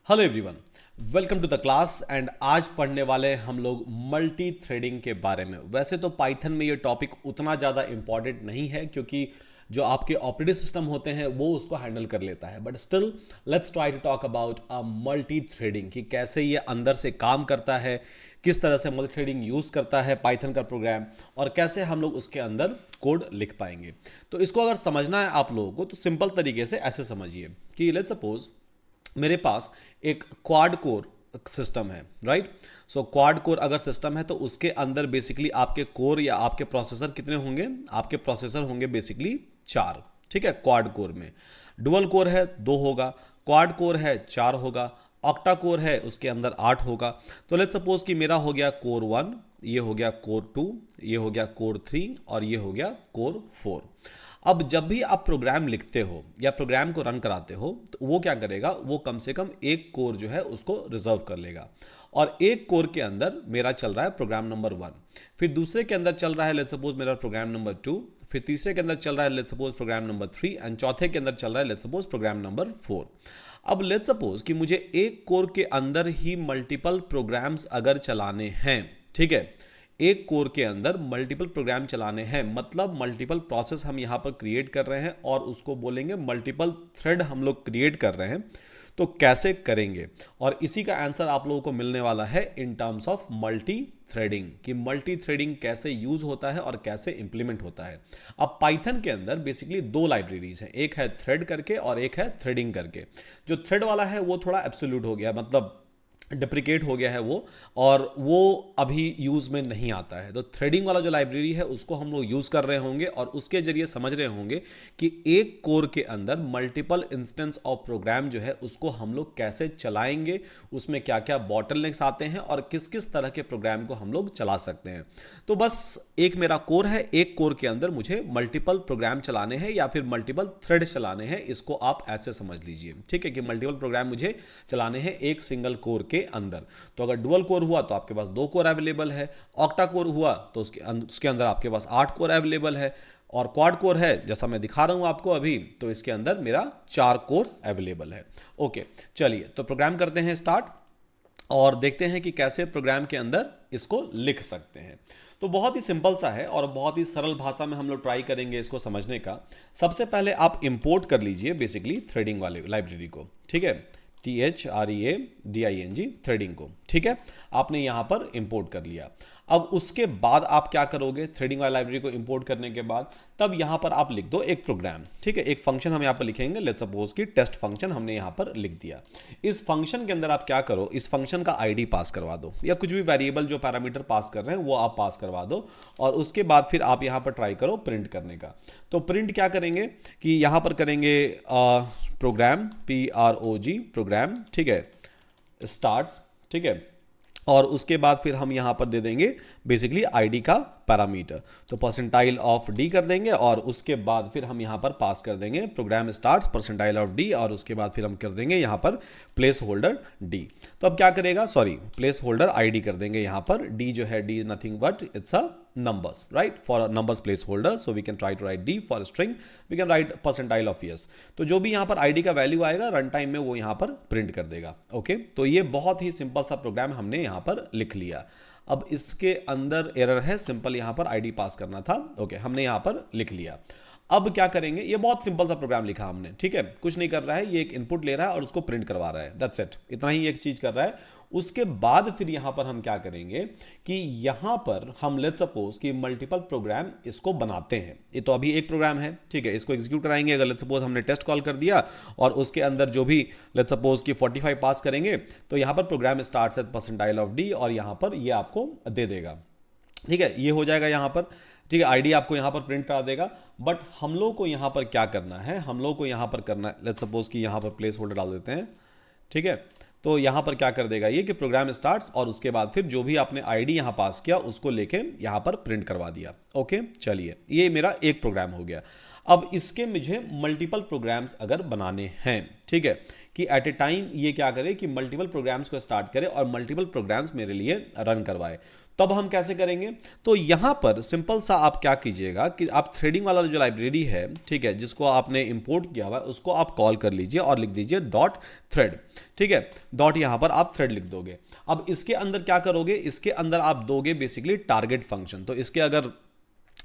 Hello everyone, welcome to the class. And आज पढ़ने वाले हम लोग मल्टी थ्रेडिंग के बारे में। वैसे तो पाइथन में ये टॉपिक उतना ज़्यादा इंपॉर्टेंट नहीं है क्योंकि जो आपके ऑपरेटिंग सिस्टम होते हैं वो उसको हैंडल कर लेता है, but still let's try to talk about a multi threading कि कैसे ये अंदर से काम करता है, किस तरह से मल्टी थ्रेडिंग यूज़ करता है पाइथन का प्रोग्राम, और कैसे हम लोग उसके अंदर कोड लिख पाएंगे। तो इसको अगर समझना है आप लोगों को तो सिंपल तरीके से ऐसे समझिए कि लेट्स सपोज मेरे पास एक क्वाड कोर सिस्टम है, राइट। सो क्वाड कोर अगर सिस्टम है तो उसके अंदर बेसिकली आपके कोर या आपके प्रोसेसर कितने होंगे? आपके प्रोसेसर होंगे बेसिकली 4, ठीक है। क्वाड कोर में डुअल कोर है 2 होगा, क्वाड कोर है 4 होगा, ऑक्टा कोर है उसके अंदर 8 होगा। तो लेट्स सपोज कि मेरा हो गया कोर 1, ये हो गया कोर 2, ये हो गया कोर 3 और ये हो गया कोर 4। अब जब भी आप प्रोग्राम लिखते हो या प्रोग्राम को रन कराते हो तो वो क्या करेगा, वो कम से कम एक कोर जो है उसको रिजर्व कर लेगा। और एक कोर के अंदर मेरा चल रहा है प्रोग्राम नंबर 1, फिर दूसरे के अंदर चल रहा है लेट्स सपोज मेरा प्रोग्राम नंबर 2, फिर तीसरे के अंदर चल रहा है let's suppose program number 3 and चौथे के अंदर चल रहा है लेट्स सपोज प्रोग्राम नंबर 4। अब लेट्स सपोज कि मुझे एक कोर के अंदर ही मल्टीपल प्रोग्राम्स अगर चलाने हैं, ठीक है, एक कोर के अंदर मल्टीपल प्रोग्राम चलाने हैं, मतलब मल्टीपल प्रोसेस हम यहाँ पर क्रिएट कर रहे हैं और उसको बोलेंगे मल्टीपल थ्रेड हम लोग क्रिएट कर रहे हैं। तो कैसे करेंगे, और इसी का आंसर आप लोगों को मिलने वाला है in terms of multi threading कि मल्टी थ्रेडिंग कैसे यूज होता है और कैसे इंप्लीमेंट होता है। अब पाइथन के अंदर बेसिकली 2 लाइब्रेरीज हैं, एक है थ्रेड करके और एक है थ्रेडिंग करके। जो थ्रेड वाला है वो थोड़ा एब्सोल्यूट हो गया, मतलब डिप्रिकेट हो गया है वो, और वो अभी यूज़ में नहीं आता है। तो थ्रेडिंग वाला जो लाइब्रेरी है उसको हम लोग यूज़ कर रहे होंगे और उसके जरिए समझ रहे होंगे कि एक कोर के अंदर मल्टीपल इंस्टेंस ऑफ प्रोग्राम जो है उसको हम लोग कैसे चलाएंगे, उसमें क्या क्या बॉटलनेक्स आते हैं और किस किस तरह के प्रोग्राम को हम लोग चला सकते हैं। तो बस एक मेरा कोर है, एक कोर के अंदर मुझे मल्टीपल प्रोग्राम चलाने हैं या फिर मल्टीपल थ्रेड चलाने हैं, इसको आप ऐसे समझ लीजिए, ठीक है, कि मल्टीपल प्रोग्राम मुझे चलाने हैं एक सिंगल कोर के अंदर। तो अगर डुअल कोर हुआ तो आपके पास 2 कोर अवेलेबल है, ऑक्टा कोर हुआ तो उसके अंदर आपके पास 8 कोर अवेलेबल है, और क्वाड कोर है जैसा मैं दिखा रहा हूं आपको अभी, तो इसके अंदर मेरा 4 कोर अवेलेबल है। ओके, चलिए तो प्रोग्राम करते हैं स्टार्ट और देखते हैं कि कैसे प्रोग्राम के अंदर इसको लिख सकते हैं। तो बहुत ही सिंपल सा है और बहुत ही सरल भाषा में हम लोग ट्राई करेंगे इसको समझने का। सबसे पहले आप इंपोर्ट कर लीजिए बेसिकली थ्रेडिंग वाले लाइब्रेरी को, ठीक है, THREADING थ्रेडिंग को, ठीक है, आपने यहाँ पर इंपोर्ट कर लिया। अब उसके बाद आप क्या करोगे, थ्रेडिंग वाली लाइब्रेरी को इंपोर्ट करने के बाद तब यहाँ पर आप लिख दो एक प्रोग्राम, ठीक है, एक फंक्शन हम यहाँ पर लिखेंगे। लेट्स सपोज कि टेस्ट फंक्शन हमने यहाँ पर लिख दिया। इस फंक्शन के अंदर आप क्या करो, इस फंक्शन का आईडी पास करवा दो या कुछ भी वेरिएबल जो पैरामीटर पास कर रहे हैं वो आप पास करवा दो, और उसके बाद फिर आप यहाँ पर ट्राई करो प्रिंट करने का। तो प्रिंट क्या करेंगे कि यहाँ पर करेंगे प्रोग्राम PROG प्रोग्राम, ठीक है, स्टार्ट्स, ठीक है, और उसके बाद फिर हम यहाँ पर दे देंगे बेसिकली आईडी का पैरामीटर, तो परसेंटाइल ऑफ डी कर देंगे, और उसके बाद फिर हम यहाँ पर पास कर देंगे program starts percentile of D, और उसके बाद फिर हम कर देंगे यहाँ पर प्लेस होल्डर डी। तो अब क्या करेगा, सॉरी, प्लेस होल्डर आईडी कर देंगे यहाँ पर। डी जो है, D is nothing but it's a numbers, right, for a numbers placeholder, so we can try to write d for string, we can write percentile of yes। तो जो भी यहाँ पर id का वैल्यू आएगा रन टाइम में वो यहाँ पर प्रिंट कर देगा। ओके, तो ये बहुत ही सिंपल सा प्रोग्राम हमने यहाँ पर लिख लिया। अब इसके अंदर एरर है, सिंपल यहाँ पर id पास करना था। ओके, हमने यहाँ पर लिख लिया। अब क्या करेंगे, ये बहुत सिंपल सा प्रोग्राम लिखा हमने, ठीक है, कुछ नहीं कर रहा है, ये एक इनपुट ले रहा है और उसको प्रिंट करवा रहा है, दैट्स इट, इतना ही एक चीज कर रहा है। उसके बाद फिर यहां पर हम क्या करेंगे कि यहां पर हम लेट्स सपोज कि मल्टीपल प्रोग्राम इसको बनाते हैं। ये तो अभी एक प्रोग्राम है, ठीक है, इसको एग्जीक्यूट कराएंगे। अगर लेट्स सपोज हमने टेस्ट कॉल कर दिया और उसके अंदर जो भी लेट्स सपोज कि 45 पास करेंगे, तो यहां पर program starts at percentile of D, और यहां पर ये आपको दे देगा, ठीक है, ये हो जाएगा यहाँ पर, ठीक है, आईडी आपको यहाँ पर प्रिंट करा देगा। बट हम लोग को यहाँ पर क्या करना है, हम लोग को यहाँ पर करना है, लेट्स सपोज कि यहाँ पर प्लेस होल्डर डाल देते हैं, ठीक है। तो यहाँ पर क्या कर देगा ये कि प्रोग्राम स्टार्ट्स, और उसके बाद फिर जो भी आपने आईडी यहाँ पास किया उसको लेके यहाँ पर प्रिंट करवा दिया। ओके, चलिए, ये मेरा एक प्रोग्राम हो गया। अब इसके मुझे मल्टीपल प्रोग्राम्स अगर बनाने हैं, ठीक है, कि एट ए टाइम ये क्या करे कि मल्टीपल प्रोग्राम्स को स्टार्ट करे और मल्टीपल प्रोग्राम्स मेरे लिए रन करवाए, तब हम कैसे करेंगे? तो यहां पर सिंपल सा आप क्या कीजिएगा कि आप थ्रेडिंग वाला जो लाइब्रेरी है, ठीक है, जिसको आपने इंपोर्ट किया हुआ है, उसको आप कॉल कर लीजिए और लिख दीजिए डॉट थ्रेड, ठीक है, डॉट यहां पर आप थ्रेड लिख दोगे। अब इसके अंदर क्या करोगे? इसके अंदर आप दोगे बेसिकली टारगेट फंक्शन। तो इसके अगर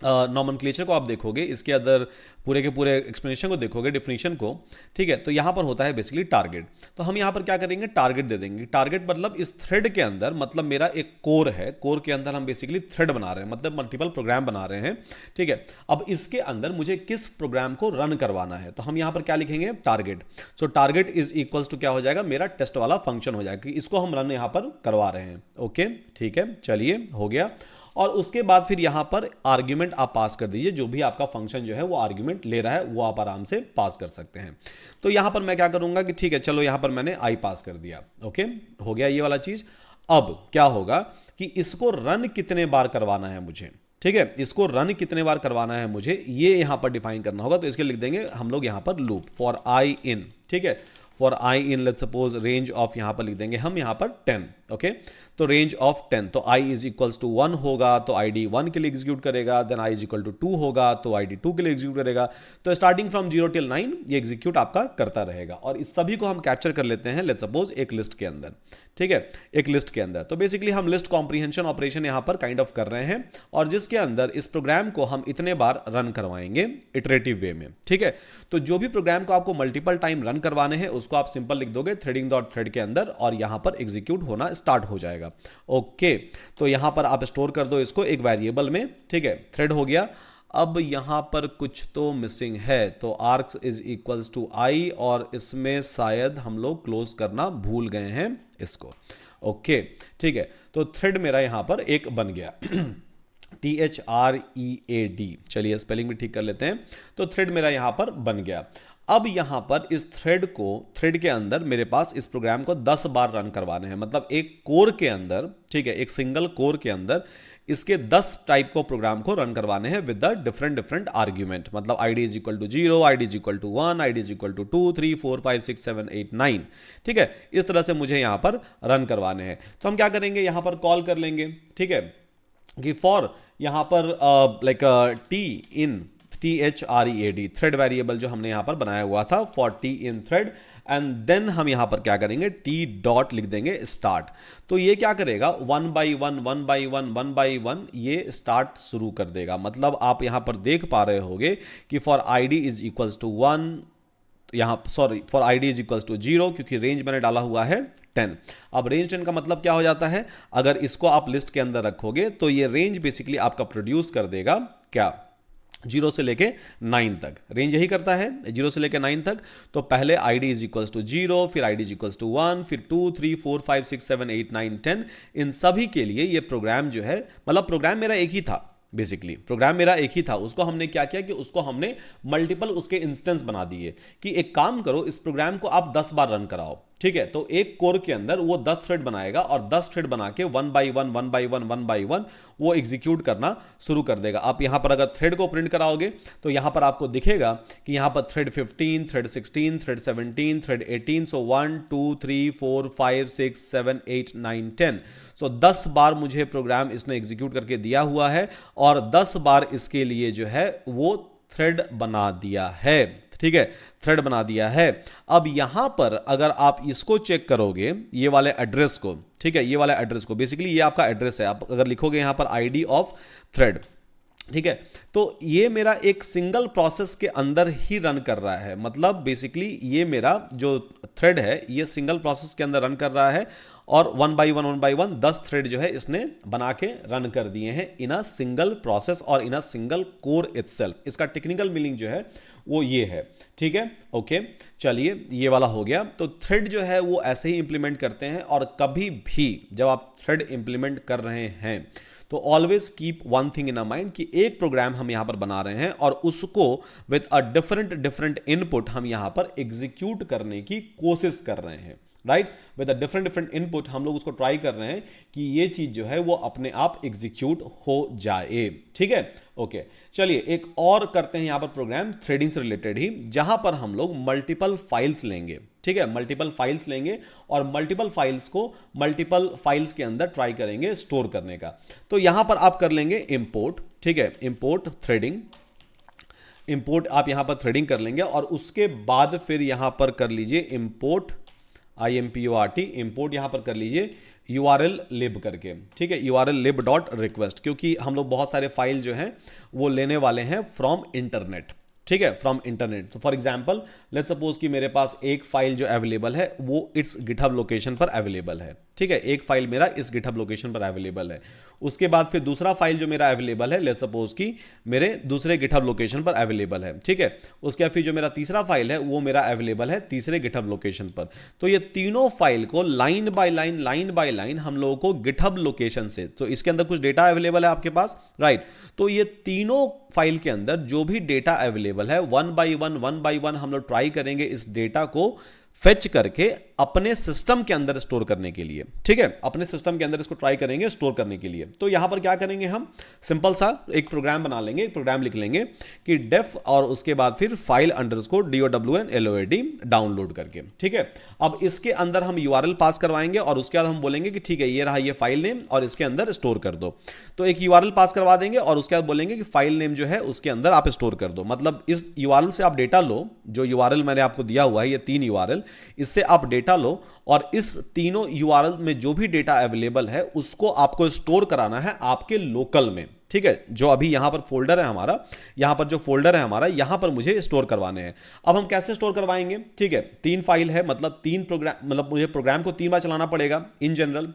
नॉमेनक्लेचर को आप देखोगे, इसके अंदर पूरे के पूरे एक्सप्लेनेशन को देखोगे, डिफिनीशन को, ठीक है, तो यहां पर होता है बेसिकली टारगेट। तो हम यहां पर क्या करेंगे? टारगेट दे देंगे। टारगेट मतलब इस थ्रेड के अंदर, मतलब मेरा एक कोर है, कोर के अंदर हम बेसिकली थ्रेड बना रहे हैं, मतलब मल्टीपल प्रोग्राम बना रहे हैं, ठीक है। अब इसके अंदर मुझे किस प्रोग्राम को रन करवाना है, तो हम यहां पर क्या लिखेंगे? Target. So target is equals to क्या हो जाएगा? मेरा टेस्ट वाला फंक्शन हो जाएगा, इसको हम रन यहां पर करवा रहे हैं। ओके, ठीक है, चलिए, हो गया। और उसके बाद फिर यहां पर आर्ग्यूमेंट आप पास कर दीजिए, जो भी आपका फंक्शन जो है वो आर्ग्यूमेंट ले रहा है वो आप आराम से पास कर सकते हैं। तो यहां पर मैं क्या करूंगा कि ठीक है, चलो यहां पर मैंने आई पास कर दिया। ओके, हो गया ये वाला चीज। अब क्या होगा कि इसको रन कितने बार करवाना है मुझे, ठीक है, इसको रन कितने बार करवाना है मुझे, ये यहां पर डिफाइन करना होगा। तो इसके लिख देंगे हम लोग यहां पर लूप फॉर आई इन, ठीक है, for I in let's suppose range of, यहां पर लिख देंगे हम यहां पर 10। ओके, तो रेंज ऑफ 10, तो i इज इक्वल्स टू 1 होगा तो id 1 के लिए एग्जीक्यूट करेगा, then i is equal to 2 होगा तो id 2 के लिए एग्जीक्यूट करेगा। तो स्टार्टिंग फ्रॉम 0 till 9 ये एग्जीक्यूट आपका करता रहेगा। और इस सभी को हम कैप्चर कर लेते हैं लेट्स सपोज एक लिस्ट के अंदर, ठीक है, एक लिस्ट के अंदर। तो बेसिकली हम लिस्ट कॉम्प्रीहेंशन ऑपरेशन यहां पर काइंड ऑफ कर रहे हैं, और जिसके अंदर इस प्रोग्राम को हम इतने बार रन करवाएंगे इटरेटिव वे में, ठीक है। तो जो भी प्रोग्राम को आपको मल्टीपल टाइम रन करवाने हैं उसको आप सिंपल लिख दोगे थ्रेडिंग डॉट थ्रेड के अंदर, और यहां पर एग्जीक्यूट होना स्टार्ट हो जाएगा। ओके, तो यहां पर आप स्टोर कर दो इसको एक वेरिएबल में, ठीक है, थ्रेड हो गया। अब यहां पर कुछ तो मिसिंग है, तो आर्क्स इज इक्वल्स टू आई, और इसमें शायद हम लोग क्लोज करना भूल गए हैं इसको। ओके, ठीक है, तो थ्रेड मेरा यहां पर एक बन गया THREAD, चलिए स्पेलिंग भी ठीक कर लेते हैं। तो थ्रेड मेरा यहां पर बन गया। अब यहां पर इस थ्रेड के अंदर मेरे पास इस प्रोग्राम को 10 बार रन करवाने हैं, मतलब एक कोर के अंदर, ठीक है, एक सिंगल कोर के अंदर इसके 10 टाइप को प्रोग्राम को रन करवाने हैं विद द डिफरेंट आर्ग्यूमेंट, मतलब id is equal to 0, id is equal to 1, id is equal to 2, 3, 4, 5, 6, 7, 8, 9, ठीक है, इस तरह से मुझे यहां पर रन करवाने हैं। तो हम क्या करेंगे? यहां पर कॉल कर लेंगे, ठीक है, कि फॉर यहां पर THREAD थ्रेड वेरिएबल जो हमने यहां पर बनाया हुआ था, for T in thread, and then हम यहां पर क्या करेंगे? टी डॉट लिख देंगे स्टार्ट। तो ये क्या करेगा? 1 by 1 1 by 1 1 by 1 ये स्टार्ट शुरू कर देगा। मतलब आप यहां पर देख पा रहे होगे कि for id is equals to 1, यहां sorry for id is equals to 0, क्योंकि रेंज मैंने डाला हुआ है 10। अब रेंज 10 का मतलब क्या हो जाता है? अगर इसको आप लिस्ट के अंदर रखोगे तो ये रेंज बेसिकली आपका प्रोड्यूस कर देगा क्या? 0 से लेके 9 तक रेंज यही करता है, 0 से लेके 9 तक। तो पहले id इज इक्वल्स टू 0, फिर id इज इक्वल्स टू 1, फिर 2, 3, 4, 5, 6, 7, 8, 9, 10। इन सभी के लिए ये प्रोग्राम जो है, मतलब प्रोग्राम मेरा एक ही था, बेसिकली प्रोग्राम मेरा एक ही था। उसको हमने क्या किया कि उसको हमने मल्टीपल उसके इंस्टेंस बना दिए कि एक काम करो, इस प्रोग्राम को आप 10 बार रन कराओ, ठीक है। तो एक कोर के अंदर वो 10 थ्रेड बनाएगा और 10 थ्रेड बना के 1 by 1 1 by 1 1 by 1 वो एग्जीक्यूट करना शुरू कर देगा। आप यहां पर अगर थ्रेड को प्रिंट कराओगे तो यहां पर आपको दिखेगा कि यहां पर थ्रेड 15, थ्रेड 16, थ्रेड 17, थ्रेड 18, सो 1 2 3 4 5 6 7 8 9 10। सो 10 बार मुझे प्रोग्राम इसने एग्जीक्यूट करके दिया हुआ है और 10 बार इसके लिए जो है वो थ्रेड बना दिया है, ठीक है, थ्रेड बना दिया है। अब यहां पर अगर आप इसको चेक करोगे, ये वाले एड्रेस को, ठीक है, ये वाला एड्रेस को, बेसिकली ये आपका एड्रेस है। आप अगर लिखोगे यहां पर आईडी ऑफ थ्रेड, ठीक है, तो ये मेरा एक सिंगल प्रोसेस के अंदर ही रन कर रहा है। मतलब बेसिकली ये मेरा जो थ्रेड है ये सिंगल प्रोसेस के अंदर रन कर रहा है और 1 by 1 1 by 1 10 थ्रेड जो है इसने बना के रन कर दिए हैं इन अ सिंगल प्रोसेस और इन अ सिंगल कोर इटसेल्फ। इसका टेक्निकल मीनिंग जो है वो ये है, ठीक है। ओके, चलिए ये वाला हो गया। तो थ्रेड जो है वो ऐसे ही इंप्लीमेंट करते हैं और कभी भी जब आप थ्रेड इंप्लीमेंट कर रहे हैं तो always keep one thing in a mind कि एक प्रोग्राम हम यहां पर बना रहे हैं और उसको विद अ डिफरेंट इनपुट हम यहां पर एग्जीक्यूट करने की कोशिश कर रहे हैं। Right, with different different input हम लोग उसको ट्राई कर रहे हैं कि ये चीज जो है वो अपने आप एग्जीक्यूट हो जाए। ठीक है, ओके, चलिए एक और करते हैं यहां पर प्रोग्राम थ्रेडिंग से रिलेटेड ही, जहां पर हम लोग मल्टीपल फाइल्स लेंगे। ठीक है, मल्टीपल फाइल्स लेंगे और मल्टीपल फाइल्स को मल्टीपल फाइल्स के अंदर ट्राई करेंगे स्टोर करने का। तो यहां पर आप कर लेंगे इंपोर्ट, ठीक है, इंपोर्ट थ्रेडिंग, इंपोर्ट आप यहां पर थ्रेडिंग कर लेंगे और उसके बाद फिर यहां पर कर लीजिए इंपोर्ट IMPORT, इंपोर्ट यहां पर कर लीजिए URL lib करके। ठीक है, URL lib डॉट रिक्वेस्ट, क्योंकि हम लोग बहुत सारे फाइल जो हैं वो लेने वाले हैं फ्रॉम इंटरनेट। ठीक है, फ्रॉम इंटरनेट। तो फॉर एग्जांपल लेट्स सपोज कि मेरे पास एक फाइल जो अवेलेबल है वो इट्स गिटहब लोकेशन पर अवेलेबल है। ठीक है, एक फाइल मेरा इस गिटहब लोकेशन पर अवेलेबल है। उसके बाद फिर दूसरा फाइल जो मेरा अवेलेबल है लेट्स सपोज कि मेरे दूसरे गिटहब लोकेशन पर अवेलेबल है। ठीक है, उसके बाद फिर जो मेरा तीसरा फाइल है वो मेरा अवेलेबल है तीसरे गिटहब लोकेशन पर। तो ये तीनों फाइल को लाइन बाय लाइन हम लोगों को गिटहब लोकेशन से, तो इसके अंदर कुछ डेटा अवेलेबल है आपके पास, राइट, तो ये तीनों फाइल के अंदर जो भी डेटा अवेलेबल है वन बाय वन हम लोग ट्राई करेंगे इस डेटा को फेच करके अपने सिस्टम के अंदर स्टोर करने के लिए। ठीक है, अपने सिस्टम के अंदर इसको ट्राई करेंगे स्टोर करने के लिए। तो यहां पर क्या करेंगे, हम सिंपल सा एक प्रोग्राम बना लेंगे, एक प्रोग्राम लिख लेंगे कि डेफ और उसके बाद फिर फाइल अंडरस्कोर DOWNLOAD डाउनलोड करके। ठीक है, अब इसके अंदर हम URL पास करवाएंगे और उसके बाद हम बोलेंगे कि ठीक है ये रहा ये फाइल नेम और इसके अंदर स्टोर कर दो। तो एक URL पास करवा देंगे और उसके बाद बोलेंगे कि फाइल नेम जो है उसके अंदर आप स्टोर कर दो। मतलब इस URL से आप डेटा लो, जो URL मैंने आपको दिया हुआ है ये 3 URL, इससे आप डेटा लो और इस तीनों URL में जो भी डेटा अवेलेबल है उसको आपको स्टोर कराना है आपके लोकल में। ठीक है, जो अभी यहां पर फोल्डर है हमारा, यहां पर जो फोल्डर है हमारा, यहां पर मुझे स्टोर करवाने हैं। अब हम कैसे स्टोर करवाएंगे, ठीक है, 3 फाइल है, मतलब 3 प्रोग्राम, मतलब मुझे प्रोग्राम को 3 बार चलाना पड़ेगा इन जनरल।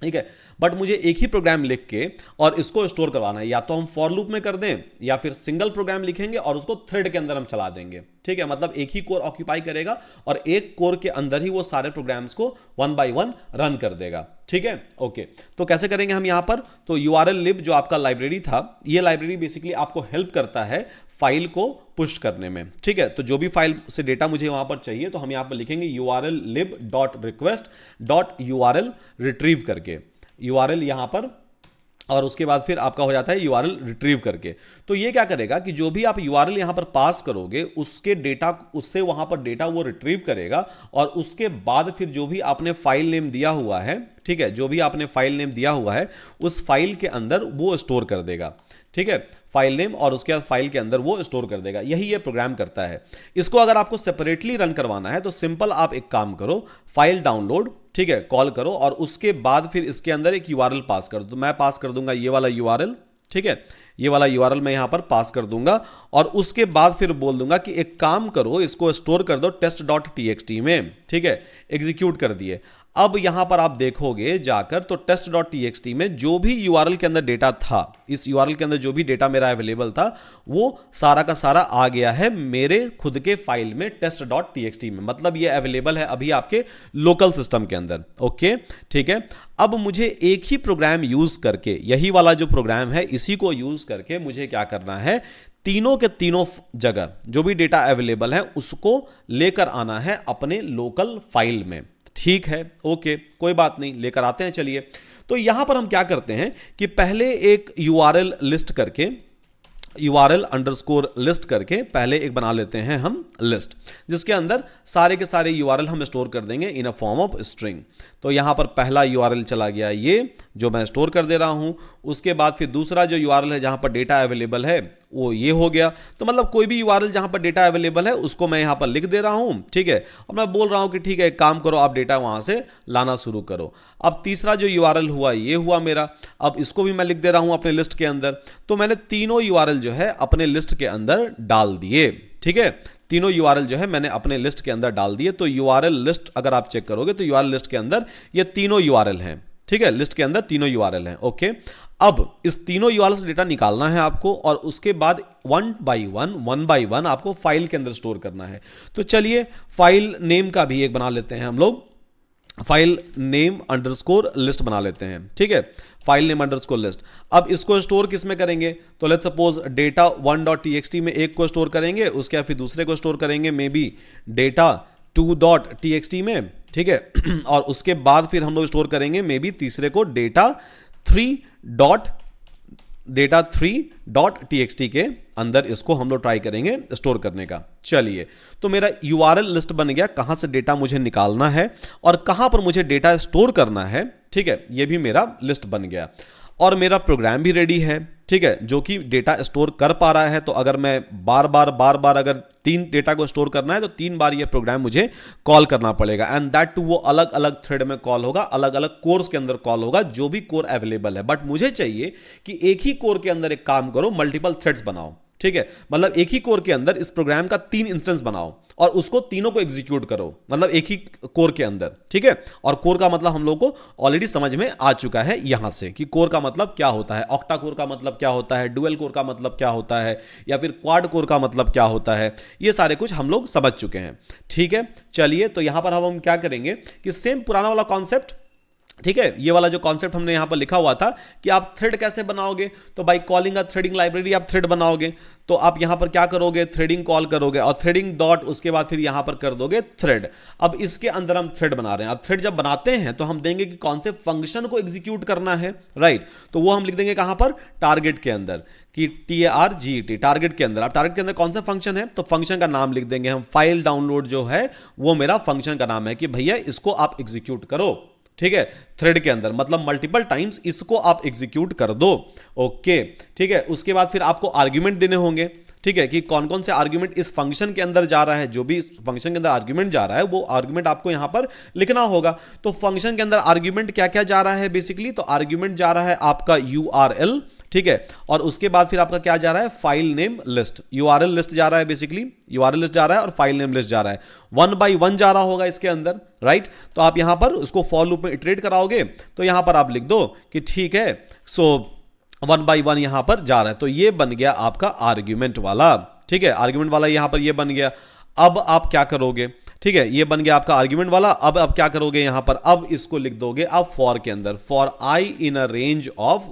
ठीक है, बट मुझे एक ही प्रोग्राम लिख के और इसको स्टोर करवाना है, या तो हम फॉर लूप में कर दें या फिर सिंगल प्रोग्राम लिखेंगे और उसको थ्रेड के अंदर हम चला देंगे। ठीक है, मतलब एक ही कोर ऑक्यूपाई करेगा और एक कोर के अंदर ही वो सारे प्रोग्राम्स को 1 बाय 1 रन कर देगा। ठीक है, ओके, तो कैसे करेंगे हम यहां पर, तो URL lib जो आपका लाइब्रेरी था, ये लाइब्रेरी बेसिकली आपको हेल्प करता है फाइल को पुश करने में। ठीक है, तो जो भी फाइल से डेटा मुझे वहां पर चाहिए तो हम यहां पर लिखेंगे URL lib dot request dot URL retrieve करके, URL यहां पर, और उसके बाद फिर आपका हो जाता है URL रिट्रीव करके। तो ये क्या करेगा कि जो भी आप URL यहां पर पास करोगे उसके डेटा, उससे वहां पर डेटा वो रिट्रीव करेगा और उसके बाद फिर जो भी आपने फाइल नेम दिया हुआ है, ठीक है, जो भी आपने फाइल नेम दिया हुआ है उस फाइल के अंदर वो स्टोर कर देगा। ठीक है, फाइल नेम और उसके बाद फाइल के अंदर वो स्टोर कर देगा। यही ये प्रोग्राम करता है। इसको अगर आपको सेपरेटली रन करवाना है तो सिंपल आप एक काम करो, फाइल डाउनलोड, ठीक है, कॉल करो और उसके बाद फिर इसके अंदर एक URL पास कर दो। तो मैं पास कर दूंगा ये वाला URL, ठीक है, ये वाला URL मैं यहां पर पास कर दूंगा और उसके बाद फिर बोल दूंगा कि एक काम करो, इसको स्टोर कर दो test.txt में। ठीक है, एग्जीक्यूट कर दिए। अब यहां पर आप देखोगे जाकर तो test.txt में जो भी URL के अंदर डेटा था, इस URL के अंदर जो भी डेटा मेरा अवेलेबल था वो सारा का सारा आ गया है मेरे खुद के फाइल में test.txt में। मतलब ये अवेलेबल है अभी आपके लोकल सिस्टम के अंदर। ओके, ठीक है, अब मुझे एक ही प्रोग्राम यूज करके, यही वाला जो प्रोग्राम है इसी को यूज करके मुझे क्या करना है, तीनों के तीनों जगह जो भी डेटा अवेलेबल है उसको लेकर आना है अपने लोकल फाइल में। ठीक है, ओके, कोई बात नहीं, लेकर आते हैं। चलिए, तो यहां पर हम क्या करते हैं कि पहले एक URL लिस्ट करके, URL अंडरस्कोर लिस्ट करके पहले एक बना लेते हैं हम लिस्ट, जिसके अंदर सारे के सारे URL हम स्टोर कर देंगे इन अ फॉर्म ऑफ स्ट्रिंग। तो यहां पर पहला URL चला गया ये जो मैं स्टोर कर दे रहा हूं। उसके बाद फिर दूसरा जो URL है जहां पर डेटा अवेलेबल है वो ये हो गया। तो मतलब कोई भी URL जहां पर डेटा अवेलेबल है उसको मैं यहां पर लिख दे रहा हूं। ठीक है, और मैं बोल रहा हूं कि ठीक है एक काम करो, आप डेटा वहां से लाना शुरू करो। अब तीसरा जो URL हुआ ये हुआ मेरा, अब इसको भी मैं लिख दे रहा हूं अपने लिस्ट के अंदर। तो मैंने तीनों URL जो है अपने लिस्ट के अंदर डाल दिए। ठीक है, तीनों URL जो है मैंने अपने लिस्ट के अंदर डाल दिए। तो URL लिस्ट अगर आप चेक करोगे तो URL लिस्ट के अंदर ये तीनों URL हैं। ठीक है, लिस्ट के अंदर तीनों URL हैं। ओके, अब इस तीनों URL से डेटा निकालना है आपको और उसके बाद 1 बाय 1 आपको फाइल के अंदर स्टोर करना है। तो चलिए फाइल नेम का भी एक बना लेते हैं हम लोग, फाइल नेम अंडरस्कोर लिस्ट बना लेते हैं। ठीक है, फाइल नेम अंडरस्कोर लिस्ट। अब इसको स्टोर किस में करेंगे, तो लेट्स सपोज डेटा 1.txt में एक को स्टोर करेंगे, उसके बाद फिर दूसरे को स्टोर करेंगे मे बी डेटा 2.txt में। ठीक है। और उसके बाद फिर हम लोग स्टोर करेंगे मे बी तीसरे को data3.txt के अंदर इसको हम लोग ट्राई करेंगे स्टोर करने का। चलिए, तो मेरा URL लिस्ट बन गया, कहां से डेटा मुझे निकालना है और कहां पर मुझे डेटा स्टोर करना है। ठीक है, ये भी मेरा लिस्ट बन गया और मेरा प्रोग्राम भी रेडी है। ठीक है, जो कि डेटा स्टोर कर पा रहा है। तो अगर मैं बार बार अगर 3 डेटा को स्टोर करना है तो 3 बार ये प्रोग्राम मुझे कॉल करना पड़ेगा, एंड दैट टू वो अलग अलग थ्रेड में कॉल होगा, अलग अलग कोर्स के अंदर कॉल होगा, जो भी कोर अवेलेबल है। बट मुझे चाहिए कि एक ही कोर के अंदर एक काम करो, मल्टीपल थ्रेड्स बनाओ। ठीक है, मतलब एक ही कोर के अंदर इस प्रोग्राम का 3 इंस्टेंस बनाओ और उसको तीनों को एग्जीक्यूट करो, मतलब एक ही कोर के अंदर। ठीक है, और कोर का मतलब हम लोगों को ऑलरेडी समझ में आ चुका है यहां से कि कोर का मतलब क्या होता है, ऑक्टा कोर का मतलब क्या होता है, डुअल कोर का मतलब क्या होता है, या फिर क्वाड कोर का मतलब क्या होता है। ये सारे कुछ हम लोग समझ चुके हैं। ठीक है, चलिए, तो यहां पर हम क्या करेंगे कि सेम पुराना वाला कॉन्सेप्ट, ठीक है, ये वाला जो कॉन्सेप्ट हमने यहां पर लिखा हुआ था कि आप थ्रेड कैसे बनाओगे, तो by calling a threading library आप थ्रेड बनाओगे। तो आप यहां पर क्या करोगे, थ्रेडिंग कॉल करोगे और थ्रेडिंग डॉट उसके बाद फिर यहां पर कर दोगे थ्रेड। अब इसके अंदर हम थ्रेड बना रहे हैं। अब थ्रेड जब बनाते हैं तो हम देंगे कि कौन से फंक्शन को एग्जीक्यूट करना है, राइट। तो वो हम लिख देंगे कहां पर, टारगेट के अंदर, कि TARGET टारगेट के अंदर। अब टारगेट के अंदर कौन सा फंक्शन है, तो फंक्शन का नाम लिख देंगे हम। फाइल डाउनलोड जो है वो मेरा फंक्शन का नाम है कि भैया इसको आप एग्जीक्यूट करो। ठीक है, थ्रेड के अंदर, मतलब मल्टीपल टाइम्स इसको आप एग्जीक्यूट कर दो। ओके, ठीक है, उसके बाद फिर आपको आर्ग्यूमेंट देने होंगे। ठीक है, कि कौन कौन से आर्ग्यूमेंट इस फंक्शन के अंदर जा रहा है, जो भी इस फंक्शन के अंदर आर्ग्यूमेंट जा रहा है वो आर्ग्यूमेंट आपको यहां पर लिखना होगा। तो फंक्शन के अंदर आर्ग्यूमेंट क्या क्या जा रहा है बेसिकली, तो आर्ग्यूमेंट जा रहा है आपका URL। ठीक है, और उसके बाद फिर आपका क्या जा रहा है, file name list. URL list जा रहा है, बेसिकली URL लिस्ट जा रहा है और फाइल नेम लिस्ट जा रहा है। 1 by 1 जा रहा होगा इसके अंदर, राइट। तो आप यहां पर उसको फॉर लूप में इटरेट कराओगे तो यहां पर आप लिख दो कि ठीक है, सो 1 by 1 यहां पर जा रहा है। तो ये बन गया आपका आर्ग्यूमेंट वाला। ठीक है, आर्ग्यूमेंट वाला यहां पर ये बन गया। अब आप क्या करोगे, ठीक है, ये बन गया आपका आर्ग्यूमेंट वाला। अब आप क्या करोगे यहां पर, अब इसको लिख दोगे अब फॉर के अंदर, for I in a range of